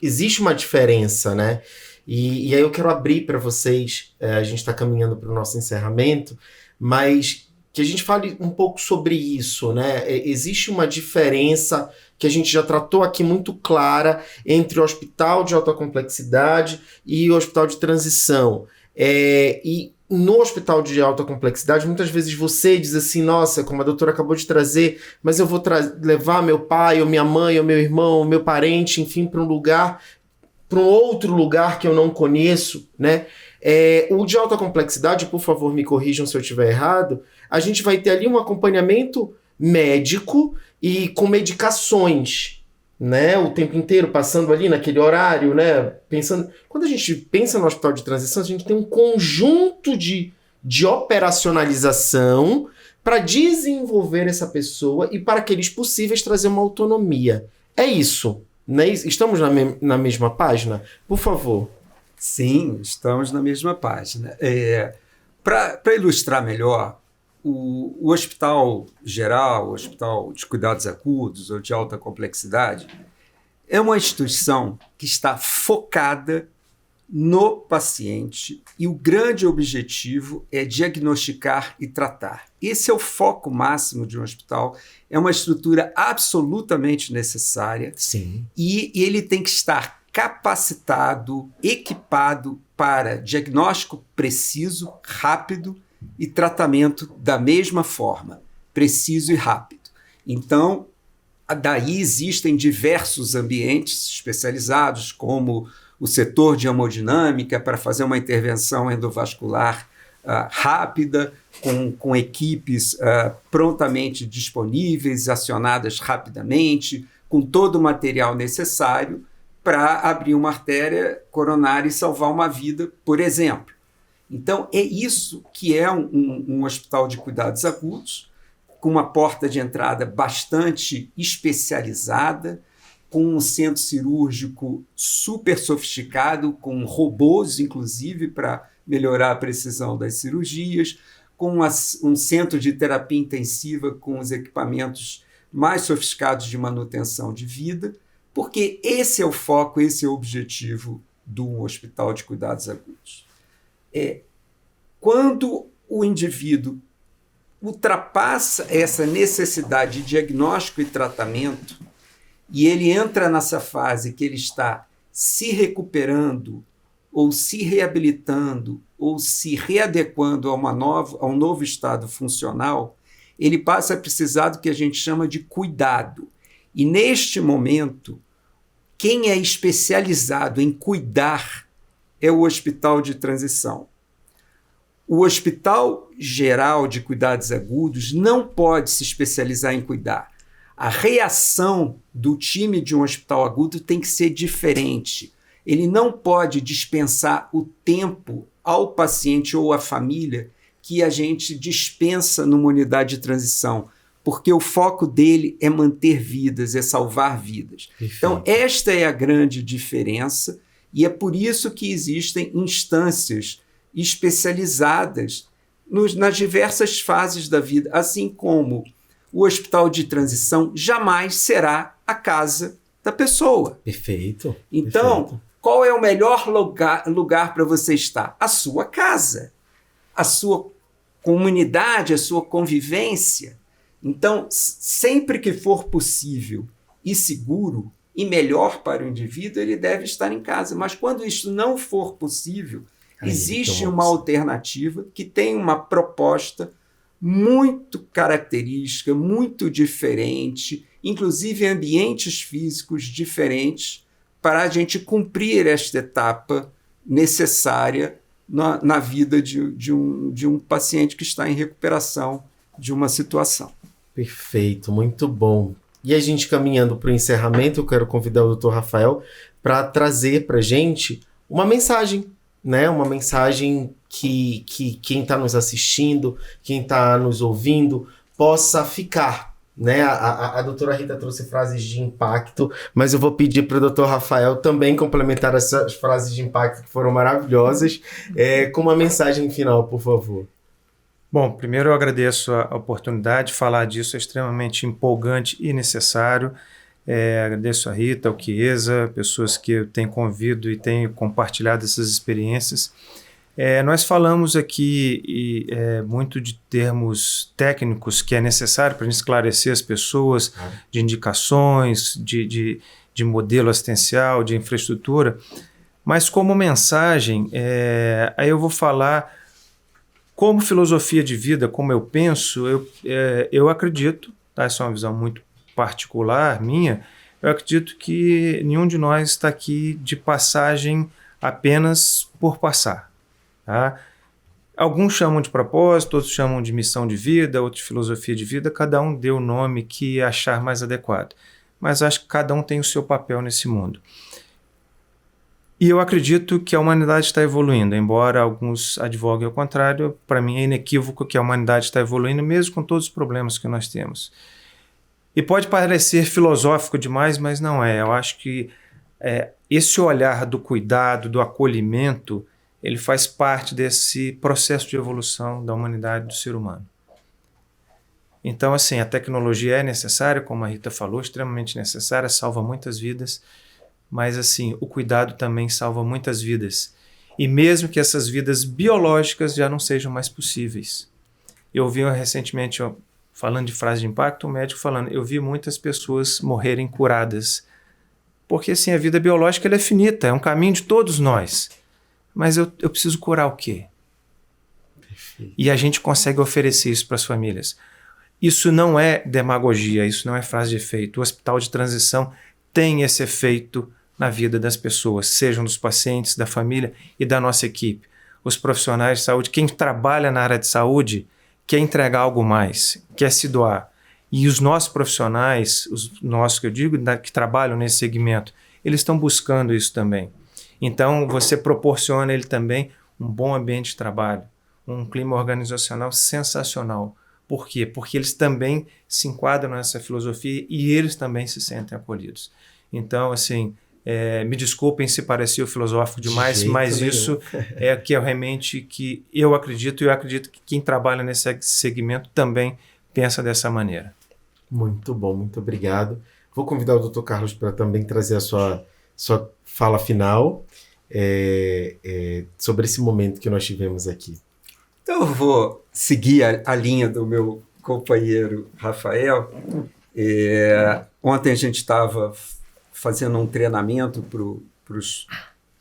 existe uma diferença, né? E aí eu quero abrir para vocês, a gente está caminhando para o nosso encerramento, mas que a gente fale um pouco sobre isso, né? Existe uma diferença que a gente já tratou aqui muito clara entre o hospital de alta complexidade e o hospital de transição. E no hospital de alta complexidade, muitas vezes você diz assim: nossa, como a doutora acabou de trazer, mas eu vou levar meu pai, ou minha mãe, ou meu irmão, ou meu parente, enfim, para um outro lugar que eu não conheço, né? O de alta complexidade, por favor, me corrijam se eu estiver errado, a gente vai ter ali um acompanhamento médico e com medicações, né, o tempo inteiro passando ali naquele horário, né, pensando... Quando a gente pensa no hospital de transição, a gente tem um conjunto de operacionalização para desenvolver essa pessoa e, para aqueles possíveis, trazer uma autonomia. É isso, né? Estamos na mesma página? Por favor.
Sim, estamos na mesma página. Para ilustrar melhor, o hospital geral, o hospital de cuidados agudos ou de alta complexidade, é uma instituição que está focada no paciente e o grande objetivo é diagnosticar e tratar. Esse é o foco máximo de um hospital, é uma estrutura absolutamente necessária.
Sim.
E ele tem que estar capacitado, equipado para diagnóstico preciso, rápido, e tratamento da mesma forma, preciso e rápido. Então, daí existem diversos ambientes especializados, como o setor de hemodinâmica, para fazer uma intervenção endovascular rápida, com equipes prontamente disponíveis, acionadas rapidamente, com todo o material necessário para abrir uma artéria coronária e salvar uma vida, por exemplo. Então, é isso que é um hospital de cuidados agudos, com uma porta de entrada bastante especializada, com um centro cirúrgico super sofisticado, com robôs, inclusive, para melhorar a precisão das cirurgias, com um centro de terapia intensiva com os equipamentos mais sofisticados de manutenção de vida, porque esse é o foco, esse é o objetivo do hospital de cuidados agudos. Quando o indivíduo ultrapassa essa necessidade de diagnóstico e tratamento e ele entra nessa fase que ele está se recuperando ou se reabilitando ou se readequando a um novo estado funcional, ele passa a precisar do que a gente chama de cuidado. E neste momento, quem é especializado em cuidar é o hospital de transição. O Hospital Geral de Cuidados Agudos não pode se especializar em cuidar. A reação do time de um hospital agudo tem que ser diferente. Ele não pode dispensar o tempo ao paciente ou à família que a gente dispensa numa unidade de transição, porque o foco dele é manter vidas, é salvar vidas.
Perfeito.
Então, esta é a grande diferença, e é por isso que existem instâncias especializadas nas diversas fases da vida, assim como o hospital de transição jamais será a casa da pessoa.
Perfeito.
Então,
Perfeito.
qual é o melhor lugar para você estar? A sua casa, a sua comunidade, a sua convivência. Então, sempre que for possível e seguro e melhor para o indivíduo, ele deve estar em casa. Mas quando isso não for possível, existe uma alternativa que tem uma proposta muito característica, muito diferente, inclusive ambientes físicos diferentes, para a gente cumprir esta etapa necessária na vida de um paciente que está em recuperação de uma situação.
Perfeito, muito bom. E a gente caminhando para o encerramento, eu quero convidar o Dr. Rafael para trazer para a gente uma mensagem, né? Uma mensagem que quem está nos assistindo, quem está nos ouvindo, possa ficar. Né? A doutora Rita trouxe frases de impacto, mas eu vou pedir para o doutor Rafael também complementar essas frases de impacto que foram maravilhosas, com uma mensagem final, por favor.
Bom, primeiro eu agradeço a oportunidade de falar disso, é extremamente empolgante e necessário. Agradeço a Rita, ao Chiesa, pessoas que eu tenho convido e tenho compartilhado essas experiências. Nós falamos aqui muito de termos técnicos que é necessário para a gente esclarecer as pessoas, de indicações, de modelo assistencial, de infraestrutura, mas como mensagem, aí eu vou falar como filosofia de vida, como eu penso, eu acredito, tá? Essa é uma visão muito particular minha, eu acredito que nenhum de nós está aqui de passagem apenas por passar. Tá? Alguns chamam de propósito, outros chamam de missão de vida, outros de filosofia de vida, cada um deu o nome que achar mais adequado. Mas acho que cada um tem o seu papel nesse mundo. E eu acredito que a humanidade está evoluindo, embora alguns advoguem ao contrário, para mim é inequívoco que a humanidade está evoluindo, mesmo com todos os problemas que nós temos. E pode parecer filosófico demais, mas não é. Eu acho que esse olhar do cuidado, do acolhimento, ele faz parte desse processo de evolução da humanidade, do ser humano. Então, assim, a tecnologia é necessária, como a Rita falou, extremamente necessária, salva muitas vidas, mas, assim, o cuidado também salva muitas vidas. E mesmo que essas vidas biológicas já não sejam mais possíveis. Eu ouvi recentemente, falando de frase de impacto, um médico falando, eu vi muitas pessoas morrerem curadas. Porque, assim, a vida biológica ela é finita, é um caminho de todos nós. Mas eu preciso curar o quê?
Perfeito.
E a gente consegue oferecer isso para as famílias. Isso não é demagogia, isso não é frase de efeito. O hospital de transição tem esse efeito na vida das pessoas, sejam dos pacientes, da família e da nossa equipe. Os profissionais de saúde, quem trabalha na área de saúde, quer entregar algo mais, quer se doar. E os nossos profissionais, os nossos que eu digo, que trabalham nesse segmento, eles estão buscando isso também. Então, você proporciona ele também um bom ambiente de trabalho, um clima organizacional sensacional. Por quê? Porque eles também se enquadram nessa filosofia e eles também se sentem acolhidos. Então, assim, me desculpem se pareceu filosófico demais, mas isso é que realmente que eu acredito, e eu acredito que quem trabalha nesse segmento também pensa dessa maneira.
Muito bom, muito obrigado. Vou convidar o Dr. Carlos para também trazer a sua fala final sobre esse momento que nós tivemos aqui.
Então eu vou seguir a linha do meu companheiro Rafael. Ontem a gente estava fazendo um treinamento para o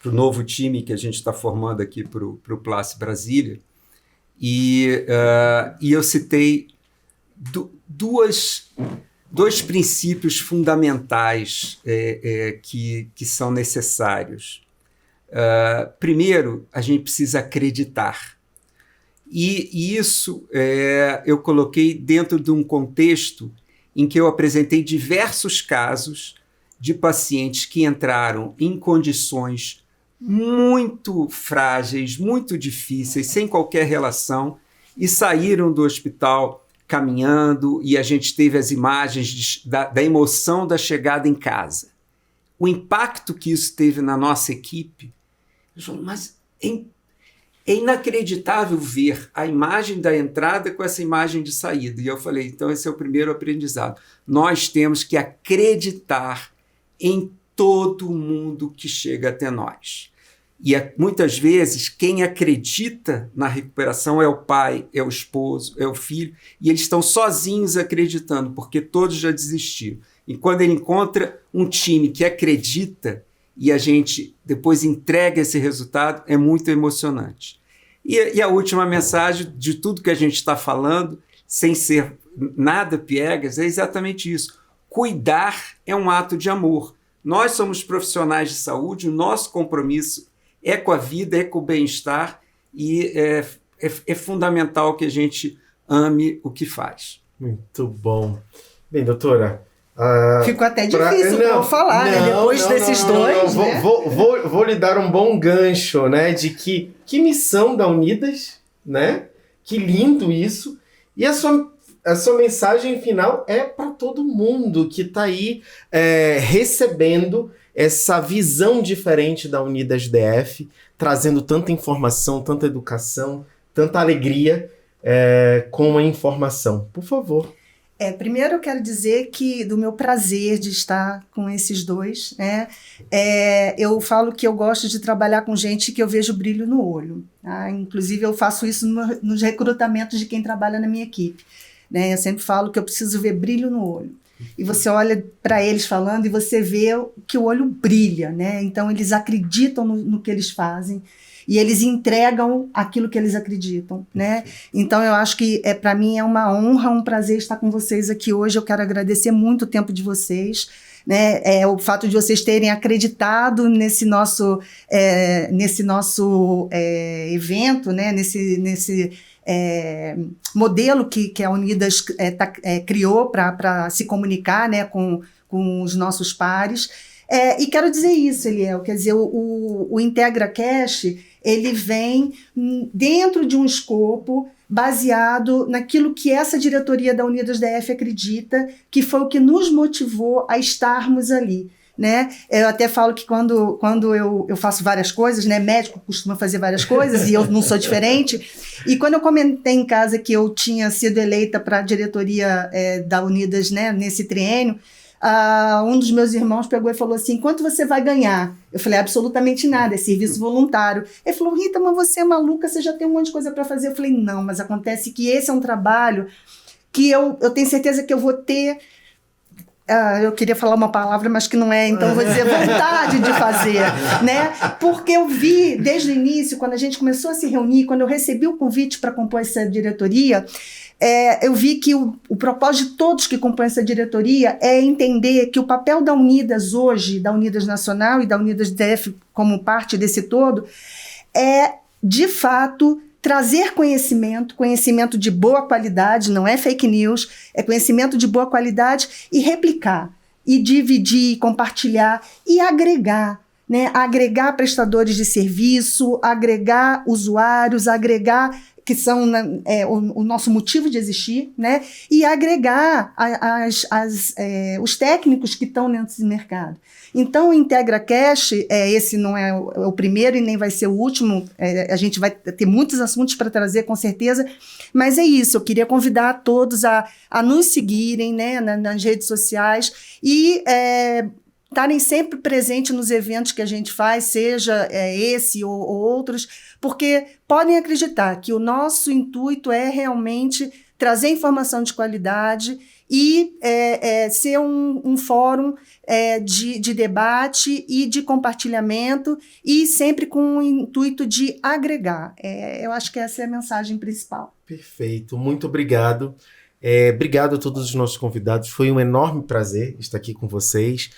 novo time que a gente está formando aqui para o Place Brasília, e eu citei dois princípios fundamentais que são necessários. Primeiro, a gente precisa acreditar. E isso eu coloquei dentro de um contexto em que eu apresentei diversos casos de pacientes que entraram em condições muito frágeis, muito difíceis, sem qualquer relação, e saíram do hospital caminhando, e a gente teve as imagens da emoção da chegada em casa. O impacto que isso teve na nossa equipe, mas é inacreditável ver a imagem da entrada com essa imagem de saída. E eu falei, então esse é o primeiro aprendizado. Nós temos que acreditar em todo mundo que chega até nós. E muitas vezes quem acredita na recuperação é o pai, é o esposo, é o filho, e eles estão sozinhos acreditando, porque todos já desistiram. E quando ele encontra um time que acredita e a gente depois entrega esse resultado, é muito emocionante. E a última mensagem de tudo que a gente está falando, sem ser nada piegas, é exatamente isso. Cuidar é um ato de amor. Nós somos profissionais de saúde, o nosso compromisso é com a vida, é com o bem-estar, e é fundamental que a gente ame o que faz.
Muito bom. Bem, doutora...
Ficou até difícil para eu falar, né? Depois desses dois, né?
Vou lhe dar um bom gancho, né? De que missão da Unidas, né? Que lindo isso. E a sua mensagem final é para todo mundo que está aí recebendo essa visão diferente da Unidas DF, trazendo tanta informação, tanta educação, tanta alegria com a informação. Por favor.
Primeiro eu quero dizer que do meu prazer de estar com esses dois, né? Eu falo que eu gosto de trabalhar com gente que eu vejo brilho no olho. Tá? Inclusive eu faço isso nos recrutamentos de quem trabalha na minha equipe. Né? Eu sempre falo que eu preciso ver brilho no olho. E você olha para eles falando e você vê que o olho brilha, né? Então eles acreditam no que eles fazem. E eles entregam aquilo que eles acreditam, né? Então eu acho que para mim é uma honra, um prazer estar com vocês aqui hoje. Eu quero agradecer muito o tempo de vocês, né? O fato de vocês terem acreditado nesse nosso evento, né? Nesse modelo que a Unidas criou para se comunicar, né? com os nossos pares. E quero dizer isso, Eliel, quer dizer, o IntegraCast, ele vem dentro de um escopo baseado naquilo que essa diretoria da Unidas DF acredita, que foi o que nos motivou a estarmos ali. Né? Eu até falo que quando eu faço várias coisas, né? Médico costuma fazer várias coisas e eu não sou diferente, e quando eu comentei em casa que eu tinha sido eleita para a diretoria da Unidas, né, nesse triênio, um dos meus irmãos pegou e falou assim, quanto você vai ganhar? Eu falei, absolutamente nada, é serviço voluntário. Ele falou, Rita, mas você é maluca, você já tem um monte de coisa para fazer. Eu falei, não, mas acontece que esse é um trabalho que eu tenho certeza que eu vou ter... eu queria falar uma palavra, mas que não é, então eu vou dizer vontade de fazer, né? Porque eu vi desde o início, quando a gente começou a se reunir, quando eu recebi o convite para compor essa diretoria, eu vi que o propósito de todos que compõem essa diretoria é entender que o papel da Unidas hoje, da Unidas Nacional e da Unidas DF como parte desse todo, é, de fato, trazer conhecimento de boa qualidade, não é fake news, é conhecimento de boa qualidade e replicar, e dividir, compartilhar e agregar, né? Agregar prestadores de serviço, agregar usuários, agregar que são o nosso motivo de existir, né? E agregar os técnicos que estão nesse mercado. Então, o IntegraCast, esse não é o primeiro e nem vai ser o último, a gente vai ter muitos assuntos para trazer, com certeza, mas é isso, eu queria convidar todos a nos seguirem, né, nas redes sociais e estarem sempre presentes nos eventos que a gente faz, seja esse ou outros, porque podem acreditar que o nosso intuito é realmente trazer informação de qualidade e ser um fórum de debate e de compartilhamento e sempre com o intuito de agregar. Eu acho que essa é a mensagem principal.
Perfeito, muito obrigado. Obrigado a todos os nossos convidados, foi um enorme prazer estar aqui com vocês,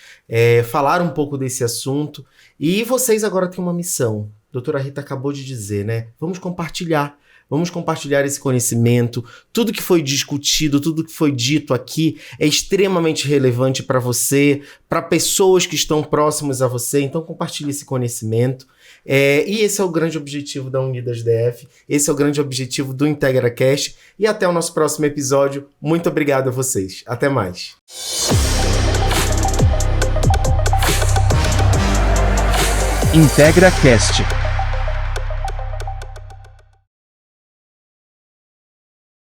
falar um pouco desse assunto, e vocês agora têm uma missão, doutora Rita acabou de dizer, né? Vamos compartilhar. Vamos compartilhar esse conhecimento. Tudo que foi discutido, tudo que foi dito aqui é extremamente relevante para você, para pessoas que estão próximas a você. Então, compartilhe esse conhecimento. E esse é o grande objetivo da Unidas DF. Esse é o grande objetivo do IntegraCast. E até o nosso próximo episódio. Muito obrigado a vocês. Até mais.
IntegraCast.